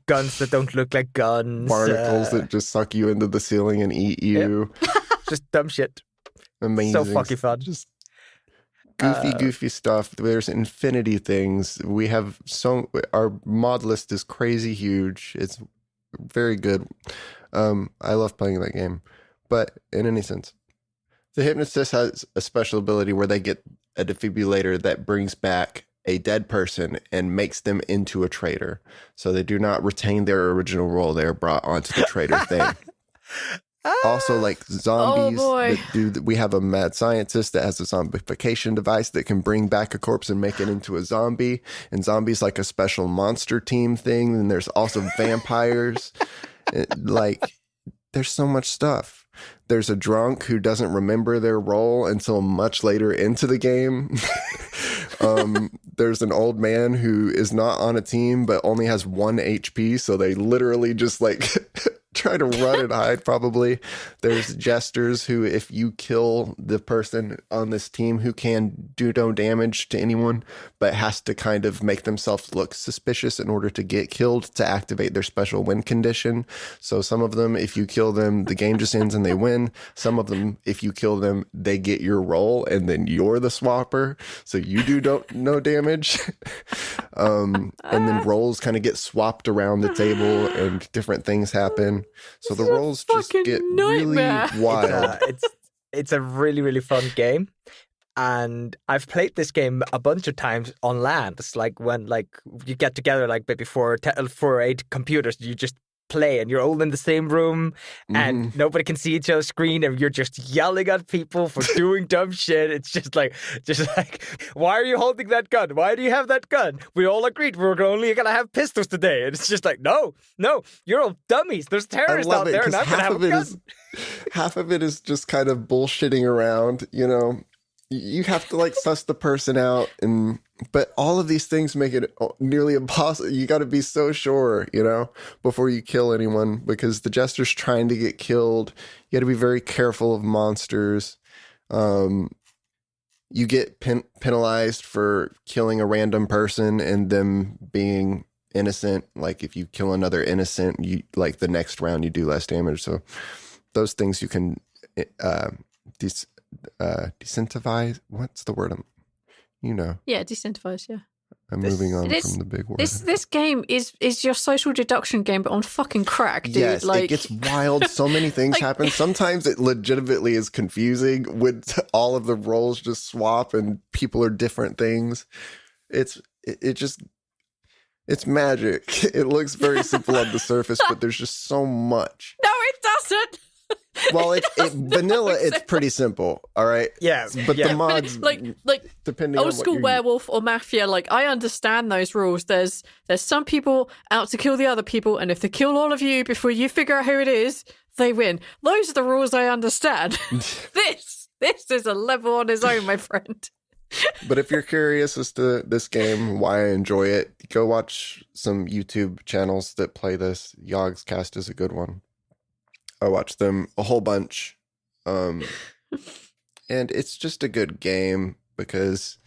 guns that don't look like guns, barnacles that just suck you into the ceiling and eat you. Just dumb shit. Amazing. So fucking fun. Just goofy stuff. There's infinity things. We have our mod list is crazy huge. It's very good. I love playing that game. But in any sense, the hypnotist has a special ability where they get a defibrillator that brings back a dead person and makes them into a traitor. So they do not retain their original role. They are brought onto the traitor thing. Also, like zombies, we have a mad scientist that has a zombification device that can bring back a corpse and make it into a zombie. And zombies like a special monster team thing. And there's also vampires. There's so much stuff. There's a drunk who doesn't remember their role until much later into the game. There's an old man who is not on a team but only has 1 HP, so they literally just like try to run and hide, probably. There's jesters who, if you kill the person on this team who can do no damage to anyone, but has to kind of make themselves look suspicious in order to get killed to activate their special win condition. So some of them, if you kill them, the game just ends and they win. Some of them, if you kill them, they get your role and then you're the swapper. So you do no damage. And then roles kind of get swapped around the table and different things happen. So the roles just get nightmare. really wild. It's a really, really fun game. And I've played this game a bunch of times on LAN. It's like when you get together like maybe 4 or 8 computers, you just play and you're all in the same room and nobody can see each other's screen and you're just yelling at people for doing dumb shit. It's just like, why are you holding that gun? Why do you have that gun? We all agreed we're only gonna have pistols today. And it's just like, no, you're all dummies. There's terrorists out there and I'm gonna have a gun. Half of it is just kind of bullshitting around, you know. You have to like suss the person out, but all of these things make it nearly impossible. You got to be so sure, you know, before you kill anyone, because the jester's trying to get killed. You got to be very careful of monsters. You get penalized for killing a random person and them being innocent. Like if you kill another innocent, you like the next round you do less damage. So those things you can decentivize. What's the word? Decentivize. Yeah. I'm moving on from the big word. This game is your social deduction game, but on fucking crack, dude. Yes, it gets wild. So many things happen. Sometimes it legitimately is confusing when all of the roles just swap and people are different things. It's magic. It looks very simple on the surface, but there's just so much. No, it doesn't. Well, vanilla. It's pretty simple, all right. Yeah, but the mods, like depending old on school werewolf or mafia, like I understand those rules. There's some people out to kill the other people, and if they kill all of you before you figure out who it is, they win. Those are the rules I understand. This is a level on its own, my friend. But if you're curious as to this game, why I enjoy it, go watch some YouTube channels that play this. Yogg's Cast is a good one. I watch them a whole bunch. And it's just a good game because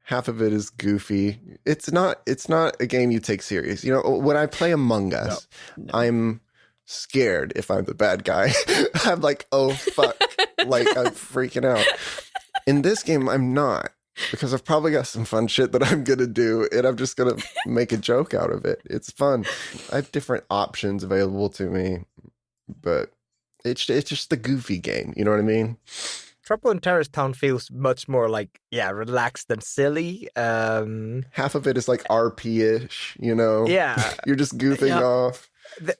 half of it is goofy. It's not a game you take serious. You know, when I play Among Us, I'm scared if I'm the bad guy. I'm like, oh fuck. Like I'm freaking out. In this game, I'm not, because I've probably got some fun shit that I'm going to do, and I'm just going to make a joke out of it. It's fun. I have different options available to me, but it's just the goofy game. You know what I mean? Trouble in Terrorist Town feels much more like, relaxed and silly. Half of it is like RP-ish, you know? Yeah. You're just goofing off.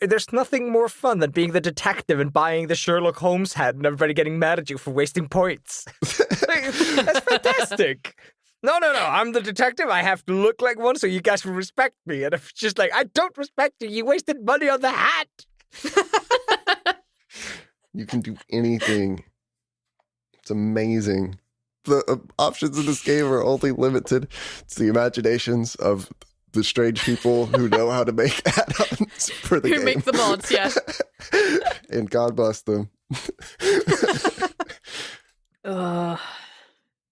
There's nothing more fun than being the detective and buying the Sherlock Holmes hat and everybody getting mad at you for wasting points. That's fantastic. No, I'm the detective. I have to look like one so you guys will respect me. And it's just like, I don't respect you. You wasted money on the hat. You can do anything. It's amazing. The options in this game are only limited to the imaginations of the strange people who know how to make add-ons for the game. Who make the mods, yeah. And God bless them.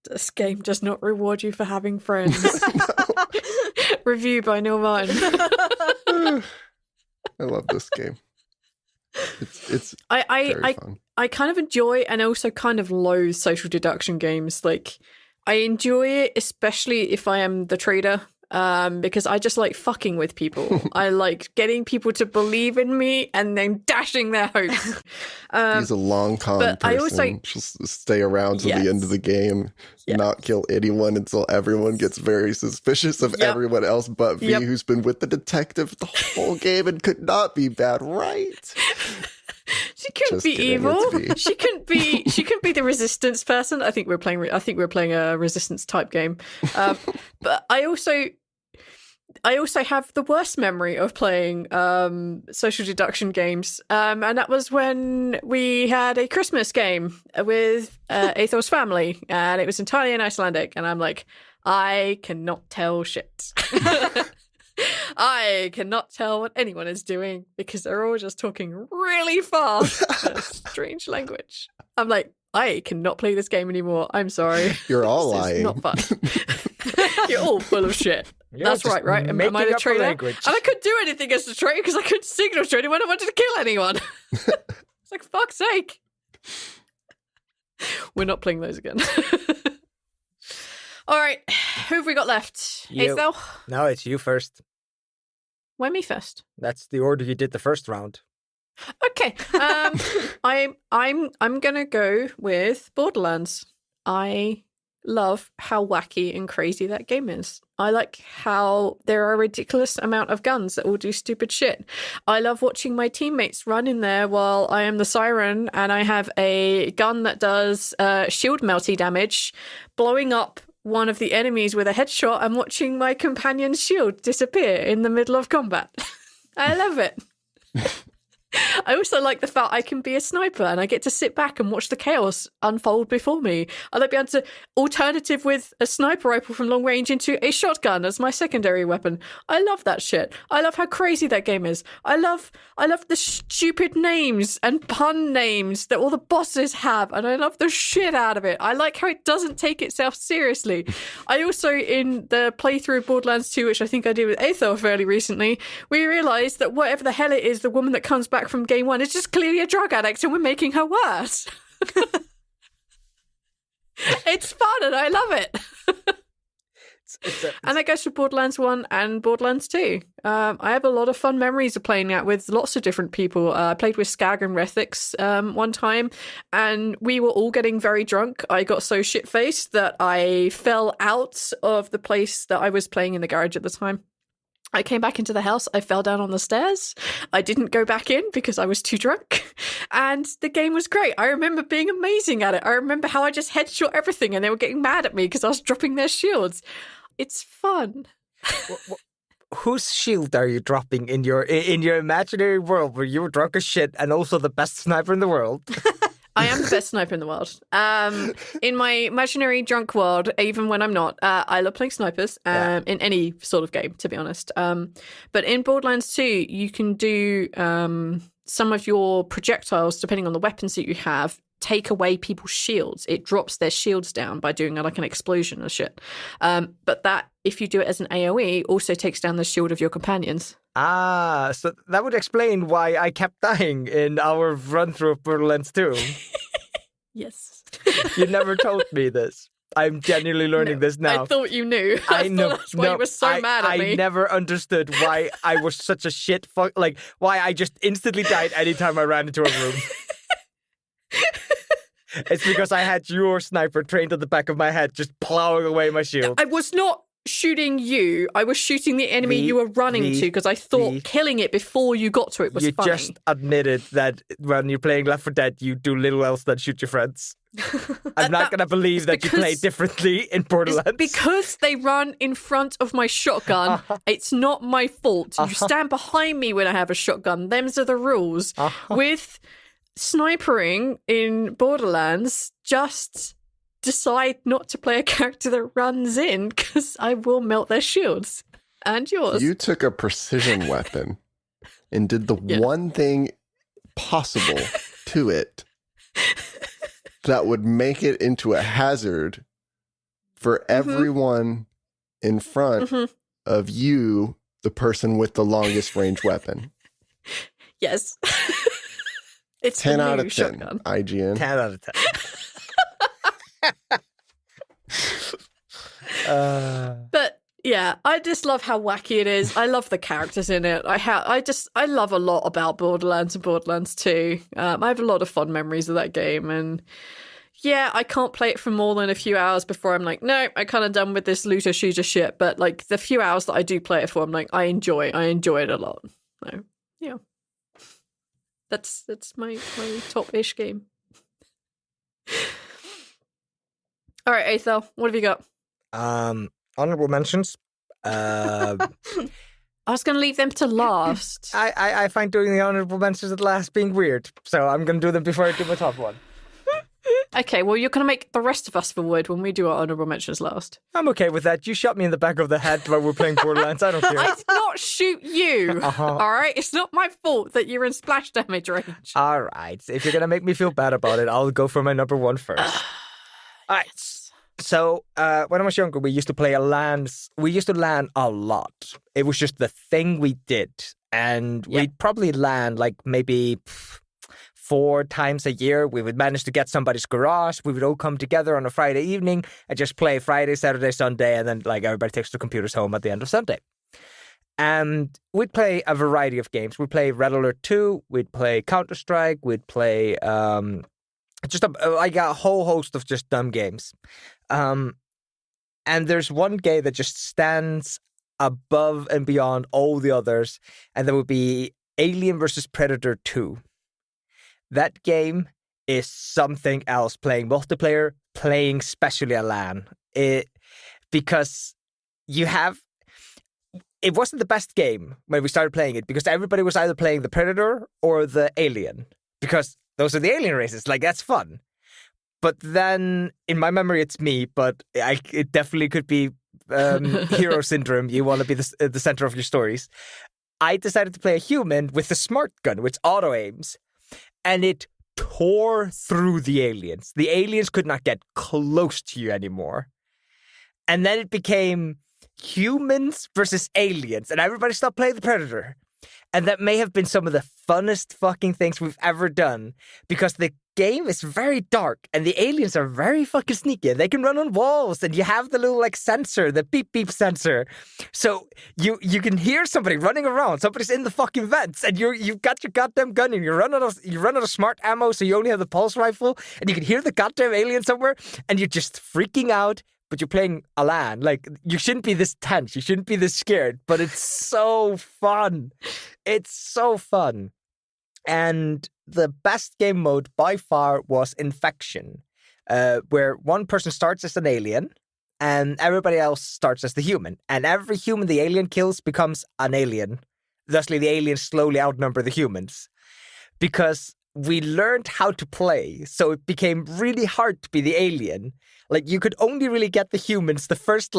This game does not reward you for having friends. Review by Neil Martin. I love this game. It's very fun. I kind of enjoy and also kind of loathe social deduction games. Like, I enjoy it, especially if I am the trader. Because I just like fucking with people. I like getting people to believe in me and then dashing their hopes. He's a long con person. I also just stay around till the end of the game, not kill anyone until everyone gets very suspicious of everyone else but V, who's been with the detective the whole game and could not be bad, right? She couldn't be evil. She couldn't be the resistance person. I think we're playing a resistance type game. But I also have the worst memory of playing social deduction games, and that was when we had a Christmas game with Eyþór's family, and it was entirely in Icelandic, and I'm like, I cannot tell shit. I cannot tell what anyone is doing because they're all just talking really fast in a strange language. I'm like, I cannot play this game anymore. I'm sorry. You're all This lying. is not fun. You're all full of shit. You're That's just right? Am I making the up a traitor? And language. I couldn't do anything as the traitor because I couldn't signal to anyone I wanted to kill anyone. It's like, fuck's sake. We're not playing those again. All right, who have we got left? You. Eyþór? No, it's you first. Why me first? That's the order you did the first round. Okay. I'm gonna go with Borderlands. I love how wacky and crazy that game is. I like how there are a ridiculous amount of guns that will do stupid shit. I love watching my teammates run in there while I am the siren and I have a gun that does shield melty damage, blowing up one of the enemies with a headshot and watching my companion's shield disappear in the middle of combat. I love it. I also like the fact I can be a sniper and I get to sit back and watch the chaos unfold before me. I like being able to alternative with a sniper rifle from long range into a shotgun as my secondary weapon. I love that shit. I love how crazy that game is. I love the stupid names and pun names that all the bosses have, and I love the shit out of it. I like how it doesn't take itself seriously. I also, in the playthrough of Borderlands 2, which I think I did with Eyþór fairly recently, we realised that whatever the hell it is, the woman that comes back from game one is just clearly a drug addict and we're making her worse. It's fun and I love it. And that goes for Borderlands 1 and Borderlands 2. I have a lot of fun memories of playing that with lots of different people. I played with Skag and Rethix one time, and we were all getting very drunk. I got so shit-faced that I fell out of the place that I was playing in the garage at the time. I came back into the house, I fell down on the stairs. I didn't go back in because I was too drunk. And the game was great. I remember being amazing at it. I remember how I just headshot everything and they were getting mad at me because I was dropping their shields. It's fun. Whose shield are you dropping in your imaginary world where you were drunk as shit and also the best sniper in the world? I am the best sniper in the world. In my imaginary drunk world, even when I'm not, I love playing snipers in any sort of game, to be honest. But in Borderlands 2, you can do some of your projectiles, depending on the weapons that you have, take away people's shields. It drops their shields down by doing like an explosion or shit. But that, if you do it as an AoE, also takes down the shield of your companions. Ah, so that would explain why I kept dying in our run-through of Borderlands 2. Yes. You never told me this. I'm genuinely learning this now. I thought you knew. I know. Thought that's why you were so mad at me. I never understood why I was such a shit fuck. Like, why I just instantly died anytime I ran into a room. It's because I had your sniper trained on the back of my head, just plowing away my shield. I was not shooting you. I was shooting the enemy you were running to because I thought killing it before you got to it was funny. You just admitted that when you're playing Left 4 Dead, you do little else than shoot your friends. I'm not going to believe that you play differently in Borderlands. It's because they run in front of my shotgun. It's not my fault. You stand behind me when I have a shotgun. Them's are the rules. With snipering in Borderlands, just decide not to play a character that runs in because I will melt their shields and yours. You took a precision weapon and did the one thing possible to it that would make it into a hazard for everyone in front of you, the person with the longest range weapon. Yes. It's 10 out of 10, shotgun. IGN. 10 out of 10. But yeah, I just love how wacky it is. I love the characters in it. I love a lot about Borderlands and Borderlands 2. I have a lot of fond memories of that game, and yeah, I can't play it for more than a few hours before I'm like, no, I'm kind of done with this looter shooter shit. But like the few hours that I do play it for, I'm like, I enjoy it a lot. So yeah, that's my top-ish game. All right, Eyþór, what have you got? Honorable mentions. I was going to leave them to last. I find doing the honorable mentions at last being weird, so I'm going to do them before I do my top one. Okay, well, you're going to make the rest of us feel weird when we do our honorable mentions last. I'm okay with that. You shot me in the back of the head while we're playing Borderlands. I don't care. I did not shoot you. Uh-huh. All right? It's not my fault that you're in splash damage range. All right. If you're going to make me feel bad about it, I'll go for my number one first. All right. So when I was younger, we used to play We used to LAN a lot. It was just the thing we did. And we'd probably LAN like maybe 4 times a year. We would manage to get somebody's garage. We would all come together on a Friday evening and just play Friday, Saturday, Sunday, and then like everybody takes their computers home at the end of Sunday. And we'd play a variety of games. We'd play Red Alert 2. We'd play Counter-Strike. We'd play like a whole host of just dumb games. And there's one game that just stands above and beyond all the others, and that would be Alien vs. Predator 2. That game is something else, playing multiplayer, playing especially a LAN. Because it wasn't the best game when we started playing it, because everybody was either playing the Predator or the Alien, because those are the alien races. Like, that's fun. But then, in my memory, it's me, but it definitely could be hero syndrome. You want to be the center of your stories. I decided to play a human with the smart gun, which auto-aims, and it tore through the aliens. The aliens could not get close to you anymore. And then it became humans versus aliens, and everybody stopped playing the Predator. And that may have been some of the funnest fucking things we've ever done, because the game is very dark and the aliens are very fucking sneaky. They can run on walls, and you have the little like sensor, the beep beep sensor. So you can hear somebody running around. Somebody's in the fucking vents, and you've got your goddamn gun, and you run out of smart ammo, so you only have the pulse rifle, and you can hear the goddamn alien somewhere, and you're just freaking out. But you're playing a LAN. Like, you shouldn't be this tense. You shouldn't be this scared. But it's so fun. It's so fun. And the best game mode by far was Infection, where one person starts as an alien and everybody else starts as the human. And every human the alien kills becomes an alien. Thusly, the aliens slowly outnumber the humans. Because we learned how to play, so it became really hard to be the alien. Like, you could only really get the humans the first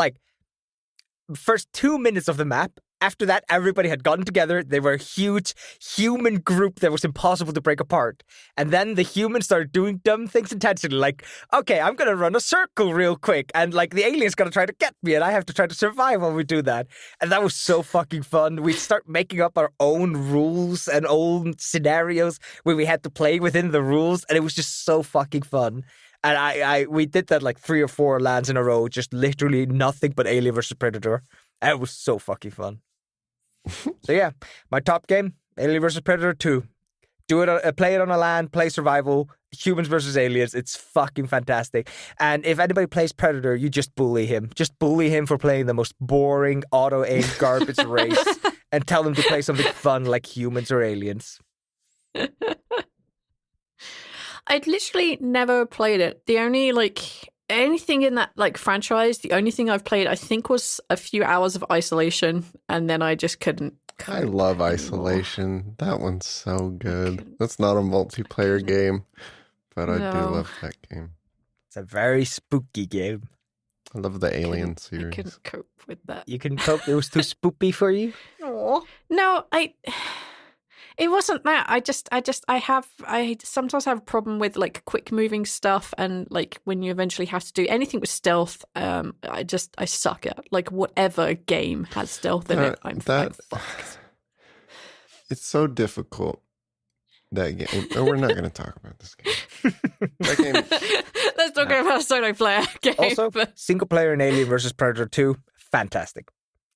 2 minutes of the map. After that, everybody had gotten together. They were a huge human group that was impossible to break apart. And then the humans started doing dumb things intentionally. Like, okay, I'm going to run a circle real quick. And like, the alien's going to try to get me, and I have to try to survive while we do that. And that was so fucking fun. We'd start making up our own rules and own scenarios where we had to play within the rules. And it was just so fucking fun. And we did that like 3 or 4 LANs in a row, just literally nothing but Alien vs. Predator. And it was so fucking fun. So yeah, my top game, Alien vs. Predator 2. Play it on a LAN, play survival, humans versus aliens. It's fucking fantastic. And if anybody plays Predator, you just bully him. Just bully him for playing the most boring auto-aim garbage race, and tell him to play something fun like humans or aliens. I'd literally never played it. The only anything in that franchise, the only thing I've played I think was a few hours of Isolation, and then I just couldn't. I love Isolation. That one's so good. That's not a multiplayer game, but I do love that game. It's a very spooky game. I love the Alien series. I couldn't cope with that. You can cope? It was too spoopy for you? No, it wasn't that. I sometimes have a problem with quick moving stuff, and when you eventually have to do anything with stealth, I suck at whatever game has stealth in it. I'm fucked. It's so difficult. That game. We're not going to talk about this game. That game. Let's talk about a solo player game. Also, single player in Alien vs. Predator 2, fantastic.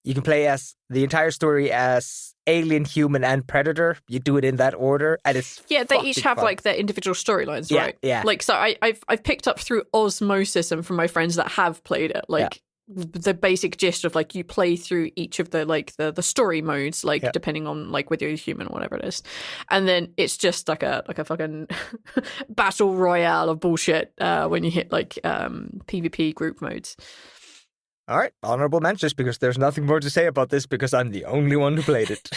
You can play as the entire story as alien, human, and predator. You do it in that order, and it's they each have fun. Their individual storylines, yeah, right? Yeah. So I've picked up through osmosis and from my friends that have played it, the basic gist of you play through each of the story modes, depending on whether you're human or whatever it is, and then it's just like a fucking battle royale of bullshit when you hit PvP group modes. All right, honorable mentions, because there's nothing more to say about this because I'm the only one who played it.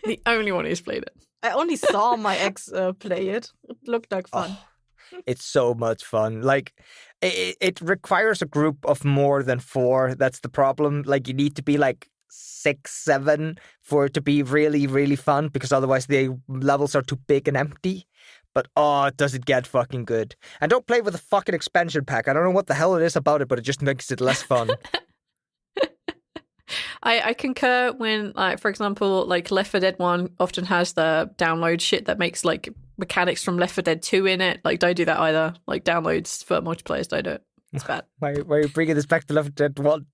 The only one who's played it. I only saw my ex play it. It looked like fun. It's so much fun. Like, it requires a group of more than 4. That's the problem. Like, you need to be like 6, 7 for it to be really, really fun, because otherwise the levels are too big and empty. But does it get fucking good. And don't play with the fucking expansion pack. I don't know what the hell it is about it, but it just makes it less fun. I concur when, like, for example, like Left 4 Dead 1 often has the download shit that makes like mechanics from Left 4 Dead 2 in it. Like, don't do that either. Like, downloads for multiplayers, don't do it. It's bad. Why are you bringing this back to Left 4 Dead 1?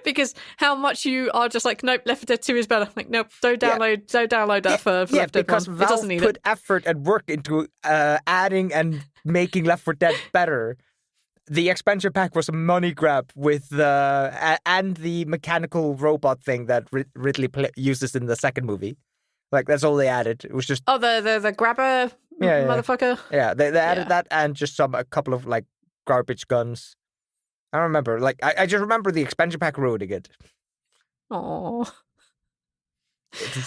Because how much you are just like, nope, Left 4 Dead 2 is better. Like, nope, don't download that for Left 4 Dead 1. Because It Valve doesn't need put it. effort and work into adding and making Left 4 Dead better. The expansion pack was a money grab with and the mechanical robot thing that Ridley uses in the second movie. Like, that's all they added. It was just the grabber motherfucker. Yeah, they added that and just a couple of like garbage guns. I don't remember. Like, I just remember the expansion pack ruining it. Aww.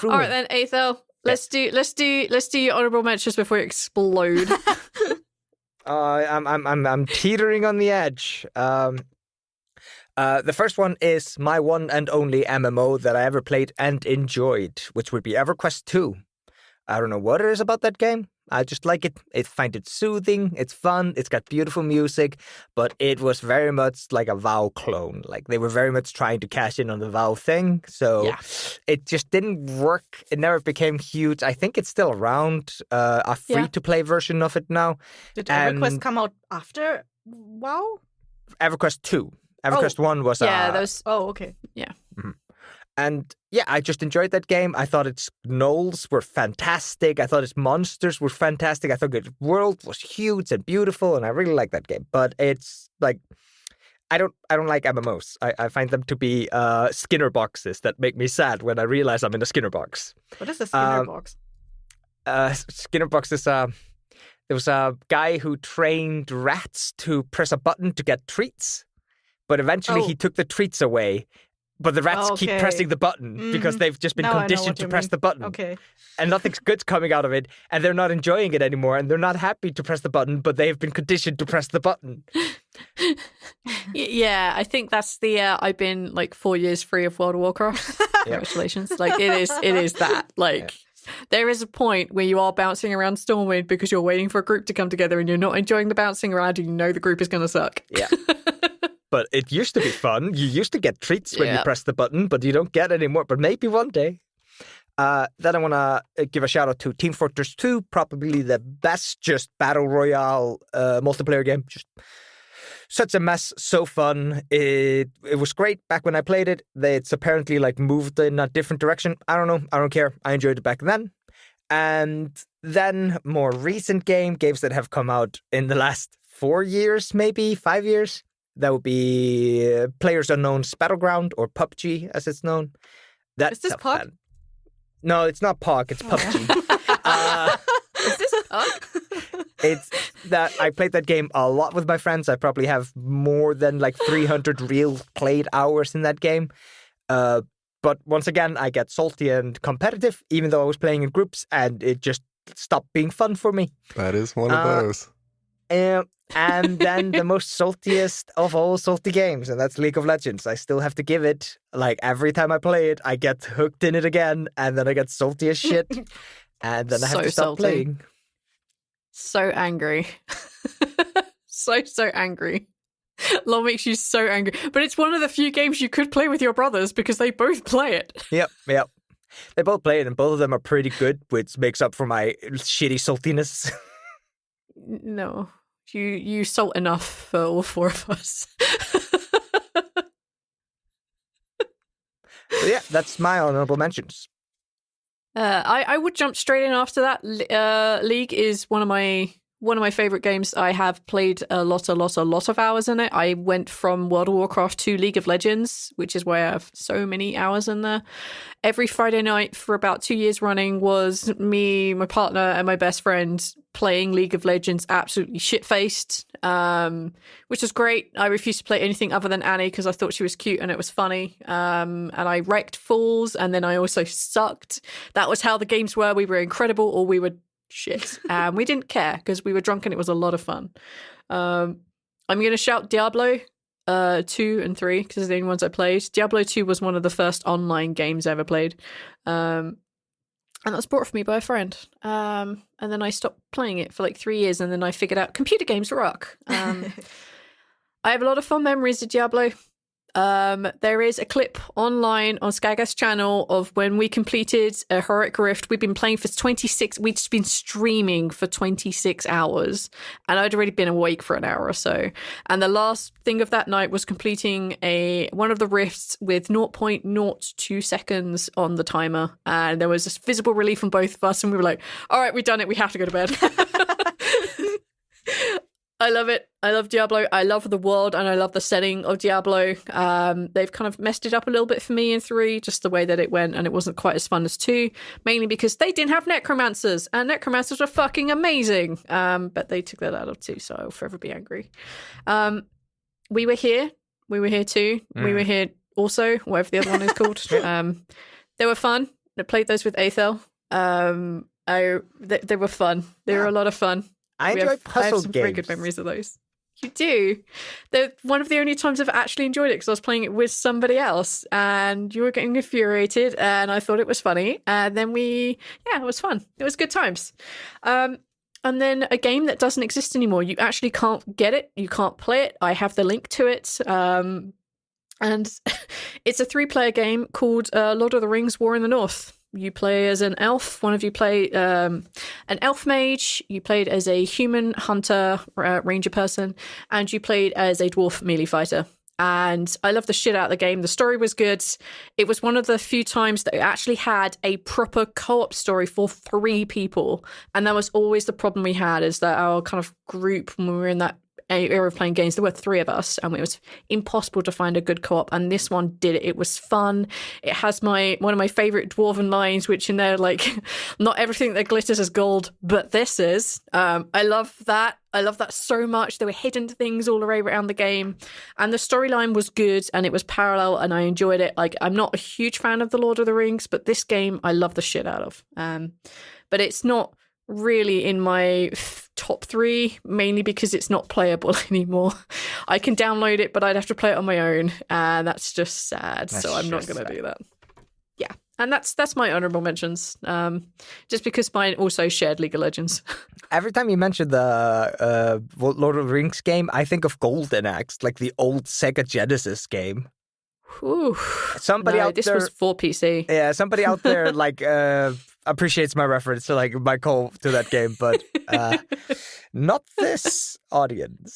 All right then, Eyþór. Let's do your honorable mentions before you explode. I'm teetering on the edge. The first one is my one and only MMO that I ever played and enjoyed, which would be EverQuest 2. I don't know what it is about that game. I just like it. I find it soothing. It's fun. It's got beautiful music, but it was very much like a WoW clone. Like, they were very much trying to cash in on the WoW thing. So it just didn't work. It never became huge. I think it's still around, a free-to-play version of it now. Did EverQuest come out after WoW? EverQuest 2. EverQuest 1 was... Oh, okay. Yeah. Mm-hmm. And yeah, I just enjoyed that game. I thought its gnolls were fantastic. I thought its monsters were fantastic. I thought its world was huge and beautiful, and I really like that game. But it's like, I don't like MMOs. I find them to be Skinner boxes that make me sad when I realize I'm in a Skinner box. What is a Skinner box? Skinner box is there was a guy who trained rats to press a button to get treats, but eventually he took the treats away. But the rats keep pressing the button because they've just been conditioned to press the button. Okay. And nothing's good's coming out of it, and they're not enjoying it anymore, and they're not happy to press the button, but they've been conditioned to press the button. Yeah, I think that's the I've been like 4 years free of World of Warcraft. Congratulations. Like, it is that. Like, there is a point where you are bouncing around Stormwind because you're waiting for a group to come together and you're not enjoying the bouncing around and you know the group is going to suck. Yeah. But it used to be fun. You used to get treats when you press the button, but you don't get any more. But maybe one day. Then I want to give a shout out to Team Fortress 2, probably the best just battle royale multiplayer game. Just such a mess, so fun. It was great back when I played it. It's apparently like moved in a different direction. I don't know. I don't care. I enjoyed it back then. And then more recent games that have come out in the last 4 years, maybe 5 years. That would be PlayerUnknown's Battleground, or PUBG as it's known. Is this PUG? No, it's not PUG. It's PUBG. Is this PUG? It's that I played that game a lot with my friends. I probably have more than like 300 real played hours in that game. But once again, I get salty and competitive, even though I was playing in groups, and it just stopped being fun for me. That is one of those. And then the most saltiest of all salty games, and that's League of Legends. I still have to give it, like, every time I play it, I get hooked in it again, and then I get salty as shit, and then I have to stop playing. So angry. so angry. LoL makes you so angry. But it's one of the few games you could play with your brothers because they both play it. Yep. They both play it, and both of them are pretty good, which makes up for my shitty saltiness. No. You salt enough for all 4 of us. Yeah, that's my honorable mentions. I would jump straight in after that. League is one of my favorite games. I have played a lot of hours in it. I went from World of Warcraft to League of Legends, which is why I have so many hours in there. Every Friday night for about 2 years running was me, my partner, and my best friend playing League of Legends, absolutely shit-faced, which was great. I refused to play anything other than Annie because I thought she was cute and it was funny. And I wrecked fools, and then I also sucked. That was how the games were. We were incredible or we were shit. And we didn't care because we were drunk and it was a lot of fun. I'm going to shout Diablo 2 and 3 because they're the only ones I played. Diablo 2 was one of the first online games I ever played. And that was brought for me by a friend. And then I stopped playing it for like 3 years, and then I figured out computer games rock. I have a lot of fond memories of Diablo. There is a clip online on Skaggas channel of when we completed a heroic rift. We'd been playing for 26, we'd been streaming for 26 hours, and I'd already been awake for an hour or so. And the last thing of that night was completing one of the rifts with 0.02 seconds on the timer. And there was this visible relief on both of us, and we were like, all right, we've done it. We have to go to bed. I love it. I love Diablo. I love the world and I love the setting of Diablo. They've kind of messed it up a little bit for me in 3, just the way that it went, and it wasn't quite as fun as 2, mainly because they didn't have necromancers, and necromancers were fucking amazing. But they took that out of 2, so I'll forever be angry. We were here. We were here too. We were here also, whatever the other one is called. They were fun. I played those with Eyþór. They were fun. They were a lot of fun. I enjoy puzzle I have some games. very good memories of those. You do. They're one of the only times I've actually enjoyed it because I was playing it with somebody else and you were getting infuriated and I thought it was funny. And then it was fun. It was good times. And then a game that doesn't exist anymore. You actually can't get it. You can't play it. I have the link to it. And it's a 3-player game called Lord of the Rings War in the North. You play as an elf. One of you play an elf mage. You played as a human hunter, ranger person, and you played as a dwarf melee fighter. And I loved the shit out of the game. The story was good. It was one of the few times that it actually had a proper co-op story for 3 people. And that was always the problem we had, is that our kind of group, when we were in that era of playing games, there were 3 of us and it was impossible to find a good co-op, and this one did it. It was fun. It has one of my favorite dwarven lines, which in there, like, not everything that glitters is gold, but this is. I love that so much. There were hidden things all around the game, and the storyline was good and it was parallel and I enjoyed it. Like, I'm not a huge fan of the Lord of the Rings, but this game I love the shit out of. But it's not really in my top 3, mainly because it's not playable anymore. I can download it, but I'd have to play it on my own, and that's just sad. So I'm not going to do that. Yeah, and that's my honorable mentions. Just because mine also shared League of Legends. Every time you mention the Lord of the Rings game, I think of Golden Axe, like the old Sega Genesis game. Ooh, somebody out this there, was for PC. Yeah, somebody out there like appreciates my reference to like my call to that game, but not this audience.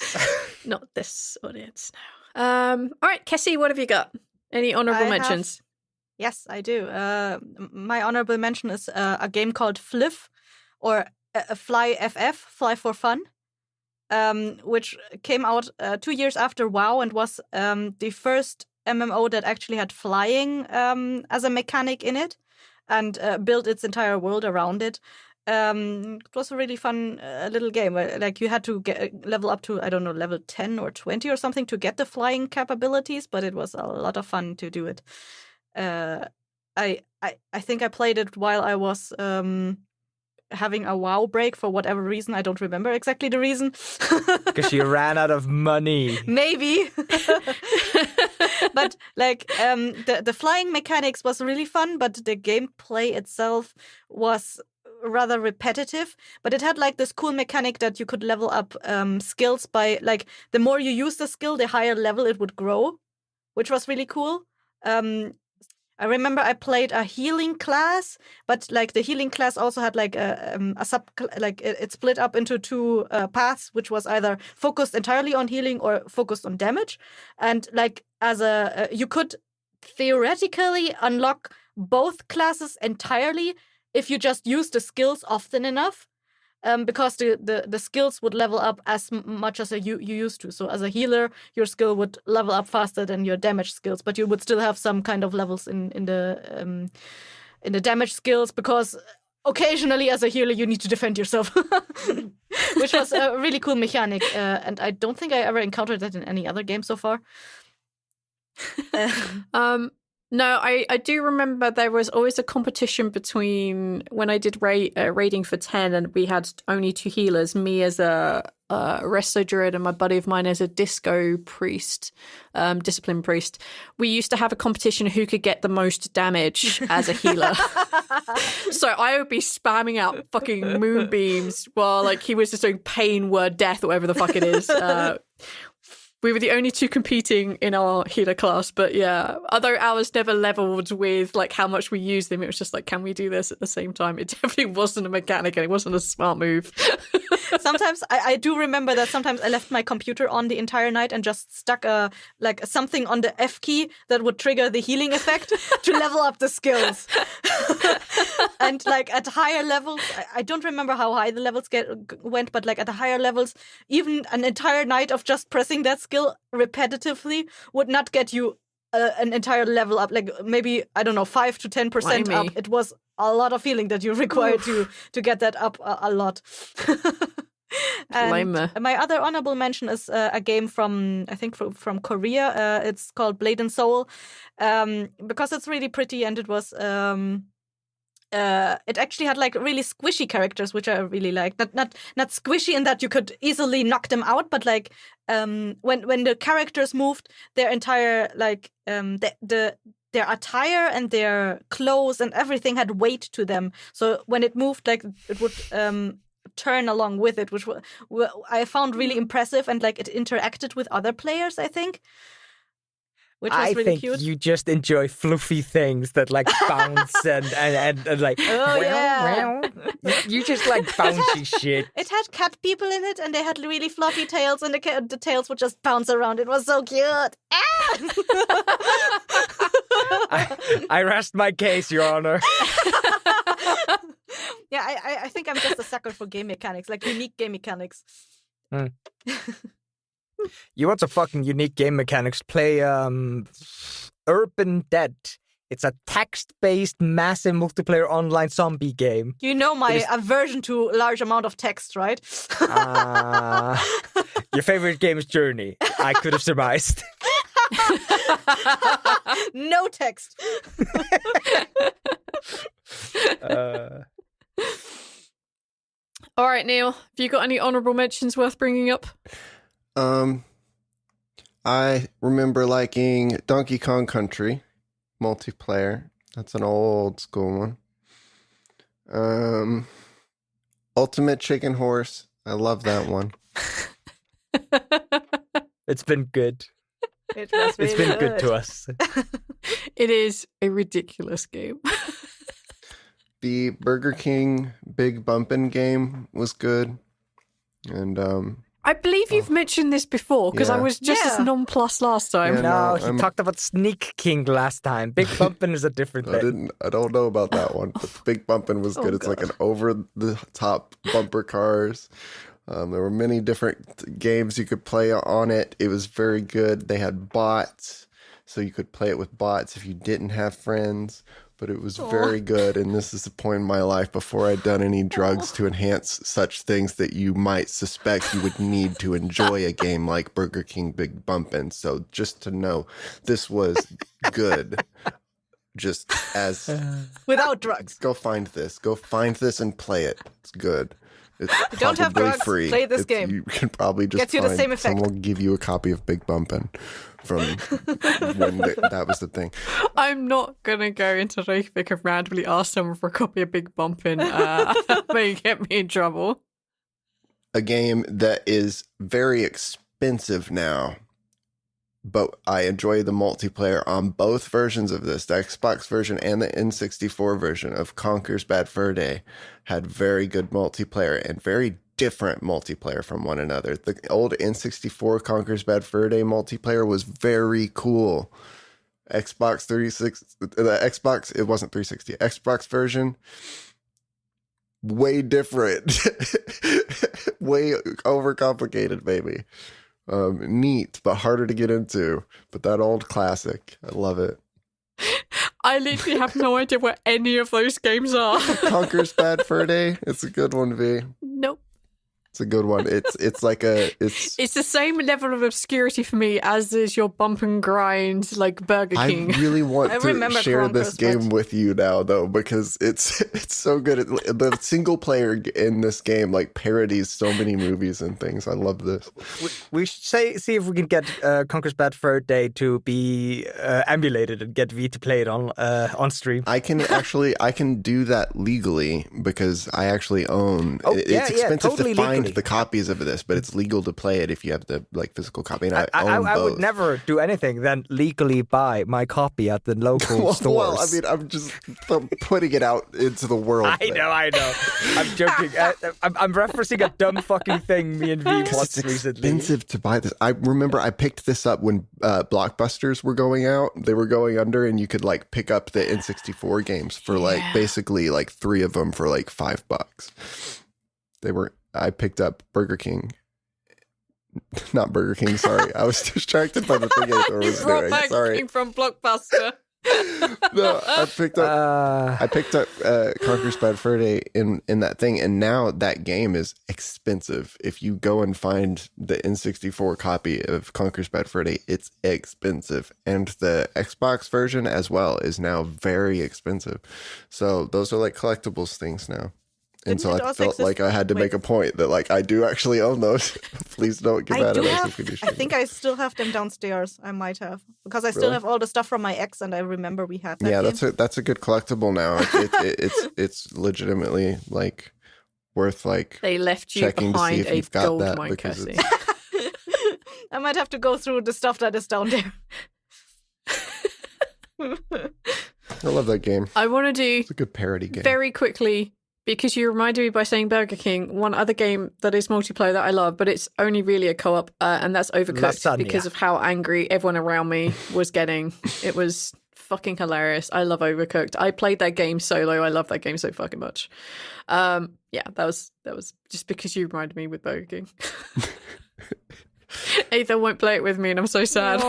Not this audience. No. All right, Kessie, what have you got? Any honorable mentions? Yes, I do. My honorable mention is a game called Fliff, or Fly FF, Fly for Fun, which came out 2 years after WoW and was the first MMO that actually had flying as a mechanic in it, and built its entire world around it. It was a really fun little game. Like, you had to level up to, I don't know, level 10 or 20 or something to get the flying capabilities, but it was a lot of fun to do it. I think I played it while I was having a WoW break for whatever reason. I don't remember exactly the reason. Because you ran out of money. Maybe. But like the flying mechanics was really fun, but the gameplay itself was rather repetitive. But it had like this cool mechanic that you could level up skills by, like, the more you use the skill, the higher level it would grow, which was really cool. I remember I played a healing class, but like the healing class also had like a sub, like it split up into 2 paths, which was either focused entirely on healing or focused on damage. And like you could theoretically unlock both classes entirely if you just use the skills often enough. Because the skills would level up as much as you used to. So as a healer, your skill would level up faster than your damage skills, but you would still have some kind of levels in the damage skills, because occasionally as a healer you need to defend yourself, which was a really cool mechanic. And I don't think I ever encountered that in any other game so far. No, I do remember there was always a competition between when I did raiding for 10 and we had only 2 healers, me as a resto druid and my buddy of mine as a disco priest, discipline priest. We used to have a competition who could get the most damage as a healer. So I would be spamming out fucking moonbeams while like he was just doing pain, word, death, or whatever the fuck it is. We were the only 2 competing in our healer class, but yeah, although ours never leveled with like how much we used them, it was just like, can we do this at the same time? It definitely wasn't a mechanic and it wasn't a smart move. Sometimes I do remember that sometimes I left my computer on the entire night and just stuck something on the F key that would trigger the healing effect to level up the skills. And like at higher levels, I don't remember how high the levels went, but like at the higher levels, even an entire night of just pressing that skill repetitively would not get you an entire level up. Like maybe, I don't know, 5 to 10% up. It was a lot of healing that you required to get that up a lot. And my other honorable mention is a game from, I think, from Korea. It's called Blade and Soul, because it's really pretty and it was it actually had like really squishy characters, which I really liked. Not squishy in that you could easily knock them out, but like when the characters moved, their entire like their attire and their clothes and everything had weight to them. So when it moved, like it would turn along with it, which I found really impressive, and like it interacted with other players, I think. Which was really cute. You just enjoy fluffy things that like bounce and like you just like bouncy shit. It had cat people in it and they had really fluffy tails and the tails would just bounce around. It was so cute. I rest my case, Your Honor. Yeah, I think I'm just a sucker for game mechanics, like unique game mechanics. Mm. You want some fucking unique game mechanics? Play Urban Dead. It's a text-based, massive multiplayer online zombie game. You know my aversion to large amount of text, right? Your favorite game is Journey. I could have surmised. No text. All right, Neil. Have you got any honourable mentions worth bringing up? I remember liking Donkey Kong Country multiplayer. That's an old school one. Ultimate Chicken Horse. I love that one. It's been good. It's been good to us. It is a ridiculous game. The Burger King Big Bumpin' game was good. And I believe you've mentioned this before, because I was just as nonplussed last time. Yeah, he talked about Sneak King last time. Big Bumpin' is a different thing. I don't know about that one, but Big Bumpin' was good. It's like an over-the-top bumper cars. There were many different games you could play on it. It was very good. They had bots, so you could play it with bots if you didn't have friends. But it was very good, and this is the point in my life before I'd done any drugs to enhance such things that you might suspect you would need to enjoy a game like Burger King Big Bumpin'. So just to know, this was good. Just as... Without drugs. Go find this. Go find this and play it. It's good. It's you don't have drugs, free. Play this game. You can probably just Gets you the same effect. Someone will give you a copy of Big Bumpin' from when that was the thing. I'm not going to go into Reykjavik and randomly ask someone for a copy of Big Bumpin'. May get me in trouble. A game that is very expensive now, but I enjoy the multiplayer on both versions of this. The Xbox version and the N64 version of Conker's Bad Fur Day had very good multiplayer and very different multiplayer from one another. The old N64 Conker's Bad Fur Day multiplayer was very cool. Xbox 360, the Xbox, it wasn't 360, Xbox version, way different. Way overcomplicated, baby. Neat, but harder to get into. But that old classic, I love it. I literally have no idea where any of those games are. Conker's Bad Fur Day, it's a good one, V. Nope. It's a good one. It's like It's the same level of obscurity for me as is your bump and grind like Burger King. I really want I to remember share this Kronkers, game but- with you now, though, because it's so good. The single player in this game like parodies so many movies and things. I love this. We should see if we can get Conker's Bad Fur Day to be emulated and get V to play it on stream. I can do that legally because I actually own. Oh, It's expensive totally to find legally. the copies of this, but it's legal to play it if you have the like physical copy. And I own both. I would never do anything than legally buy my copy at the local stores. Well, I mean, I'm just putting it out into the world. I know. I'm joking. I'm referencing a dumb fucking thing me and V watched It's recently. expensive to buy this. I remember I picked this up when Blockbusters were going out. They were going under, and you could like pick up the N64 games for like basically like 3 of them for like $5. I picked up Burger King. Not Burger King, sorry. I was distracted by the thing Eyþór You was brought doing. Burger Sorry. King from Blockbuster. No, I picked up Conker's Bad Fur Day in that thing, and now that game is expensive. If you go and find the N64 copy of Conker's Bad Fur Day, it's expensive, and the Xbox version as well is now very expensive. So those are like collectibles things now. And Didn't so it I also felt exist- like I had to wait. make a point that like I do actually own those. Please don't get mad at us if we do. I think I still have them downstairs. I might have because I still Really? have all the stuff from my ex, and I remember we had that. Yeah, game. that's a good collectible now. It's legitimately like worth like They left you checking to see behind if a you've got gold that mine, because Cassie. I might have to go through the stuff that is down there. I love that game. I want to do It's a good parody game. very quickly, because you reminded me by saying Burger King, one other game that is multiplayer that I love, but it's only really a co-op, and that's Overcooked Lasagna. because of how angry everyone around me was getting. It was fucking hilarious. I love Overcooked. I played that game solo. I love that game so fucking much. Yeah, that was just because you reminded me with Burger King. Eyþór won't play it with me, and I'm so sad.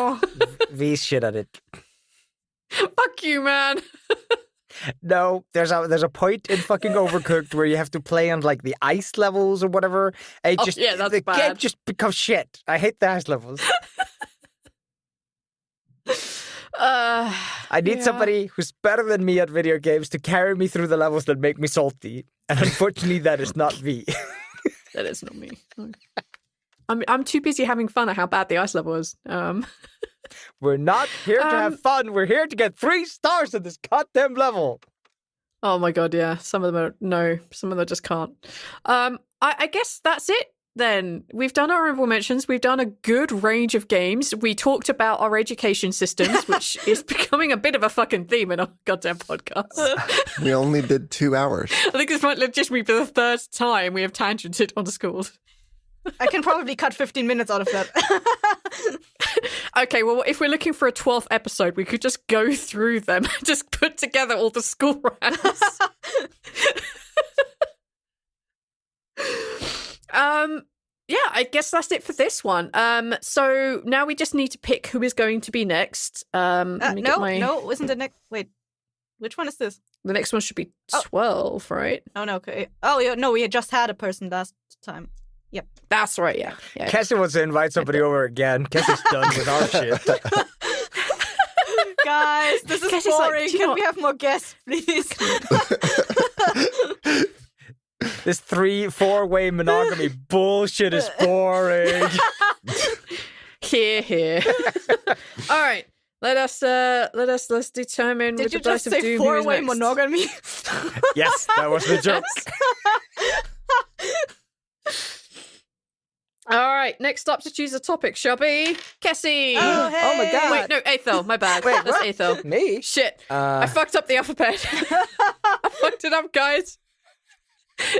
V's shit at it. Fuck you, man. No, there's a point in fucking Overcooked where you have to play on like the ice levels or whatever. And Oh, yeah, that's the game bad. just becomes shit. I hate the ice levels. I need Yeah. somebody who's better than me at video games to carry me through the levels that make me salty. And unfortunately, that is not V. That is not me. I'm too busy having fun at how bad the ice level is. We're not here to have fun. We're here to get 3 stars at this goddamn level. Oh my god, yeah. Some of them are no, some of them just can't. I guess that's it then. We've done our honorable mentions. We've done a good range of games. We talked about our education systems, which is becoming a bit of a fucking theme in our goddamn podcast. We only did 2 hours. I think this might legitimately be the 3rd time we have tangented on schools. I can probably cut 15 minutes out of that. Okay, well, if we're looking for a 12th episode, we could just go through them and just put together all the school rants. Yeah, I guess that's it for this one. So now we just need to pick who is going to be next. Let me get no, isn't the next? Wait, which one is this? The next one should be Oh. 12, right? Oh no, okay. Oh yeah, no, we had just had a person last time. Yep. That's right, yeah. Cassie wants to invite somebody over again. Cassie's done with our shit. Guys, this is Cassie's like, boring. "Do you Can know we have more guests, please? This 3-4-way monogamy bullshit is boring. Here. All right. Let's determine Did with you the dice just of say doom who is four-way next. monogamy? Yes, that was the joke. All right, next up to choose a topic shall be Cassie. Oh, hey. Oh my God. Wait, no, Eyþór, my bad. Wait, That's what? Eyþór. Me? Shit, I fucked up the alphabet. I fucked it up, guys.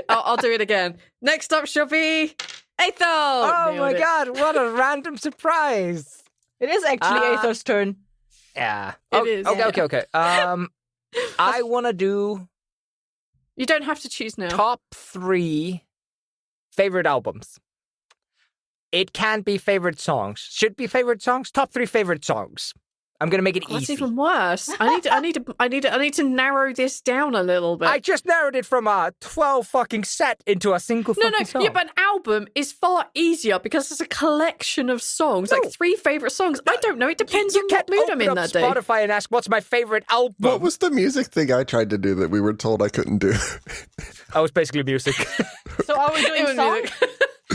I'll do it again. Next up shall be Eyþór. Oh Nailed my it. God, what a random surprise. It is actually Eyþór's turn. Yeah. It is, Okay, yeah. okay. I want to do You don't have to choose now. top 3 favorite albums. It can be favorite songs. Should be favorite songs. Top 3 favorite songs. I'm gonna make it That's easy. even worse. I need to narrow this down a little bit. I just narrowed it from a 12 fucking set into a single fucking song. Yeah, but an album is far easier because it's a collection of songs, like 3 favorite songs. I don't know. It depends on what mood I'm in that day. Spotify and ask what's my favorite album. What was the music thing I tried to do that we were told I couldn't do? Oh, it's basically music. So are we doing song?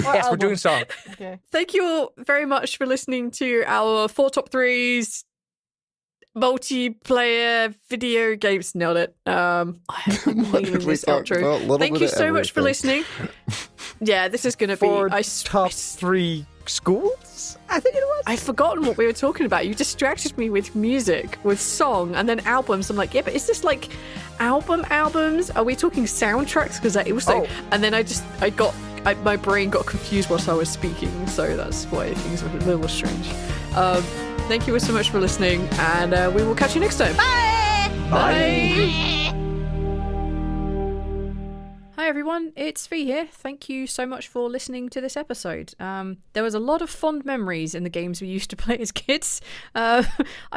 Yes, we're doing song. Okay. Thank you all very much for listening to our 4 top 3s multiplayer video games. Nailed it. I'm nailing this outro. Thank you so much for listening. Yeah, this is going to be... 4 top 3 schools, I think it was. I've forgotten what we were talking about. You distracted me with music, with song, and then albums. I'm like, yeah, but is this like albums? Are we talking soundtracks? Because it was like... And then my brain got confused whilst I was speaking, so that's why things were a little strange. Thank you all so much for listening, and we will catch you next time. Bye! Bye! Hi everyone, it's Fee here. Thank you so much for listening to this episode. There was a lot of fond memories in the games we used to play as kids. I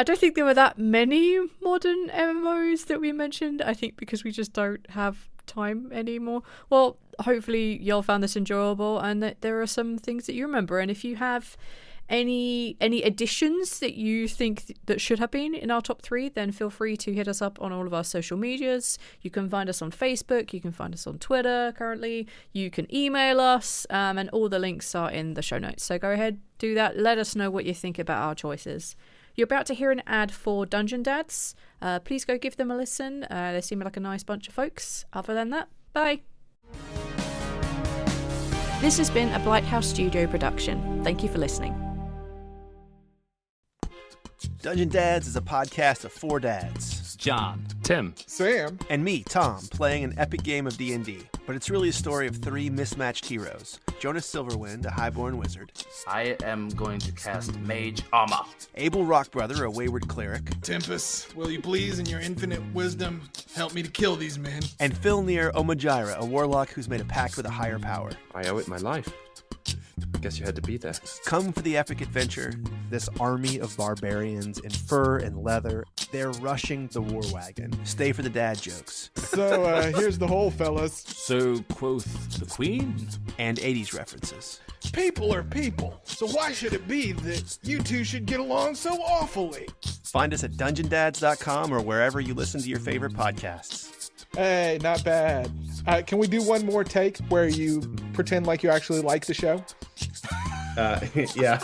don't think there were that many modern MMOs that we mentioned. I think because we just don't have time anymore. Well, hopefully y'all found this enjoyable and that there are some things that you remember. And if you have any additions that you think that should have been in our top 3, then feel free to hit us up on all of our social medias. You can find us on Facebook, you can find us on Twitter currently, you can email us, and all the links are in the show notes. So go ahead, do that. Let us know what you think about our choices. You're about to hear an ad for Dungeon Dads. Please go give them a listen. They seem like a nice bunch of folks. Other than that, bye. This has been a Blighthouse Studio production. Thank you for listening. Dungeon Dads is a podcast of 4 dads. John, Tim, Sam, And me, Tom, playing an epic game of D&D. But it's really a story of 3 mismatched heroes. Jonas Silverwind, a highborn wizard. I am going to cast Mage Armor. Abel Rockbrother, a wayward cleric. Tempest, will you please, in your infinite wisdom, help me to kill these men? And Filnir Omajira, a warlock who's made a pact with a higher power. I owe it my life. Guess you had to be there. Come for the epic adventure. This army of barbarians in fur and leather, they're rushing the war wagon. Stay for the dad jokes. So, here's the whole, fellas. So quoth the queen. And 80s references. People are people, so why should it be that you two should get along so awfully? Find us at dungeondads.com or wherever you listen to your favorite podcasts. Hey, not bad. Can we do one more take where you pretend like you actually like the show? Yeah.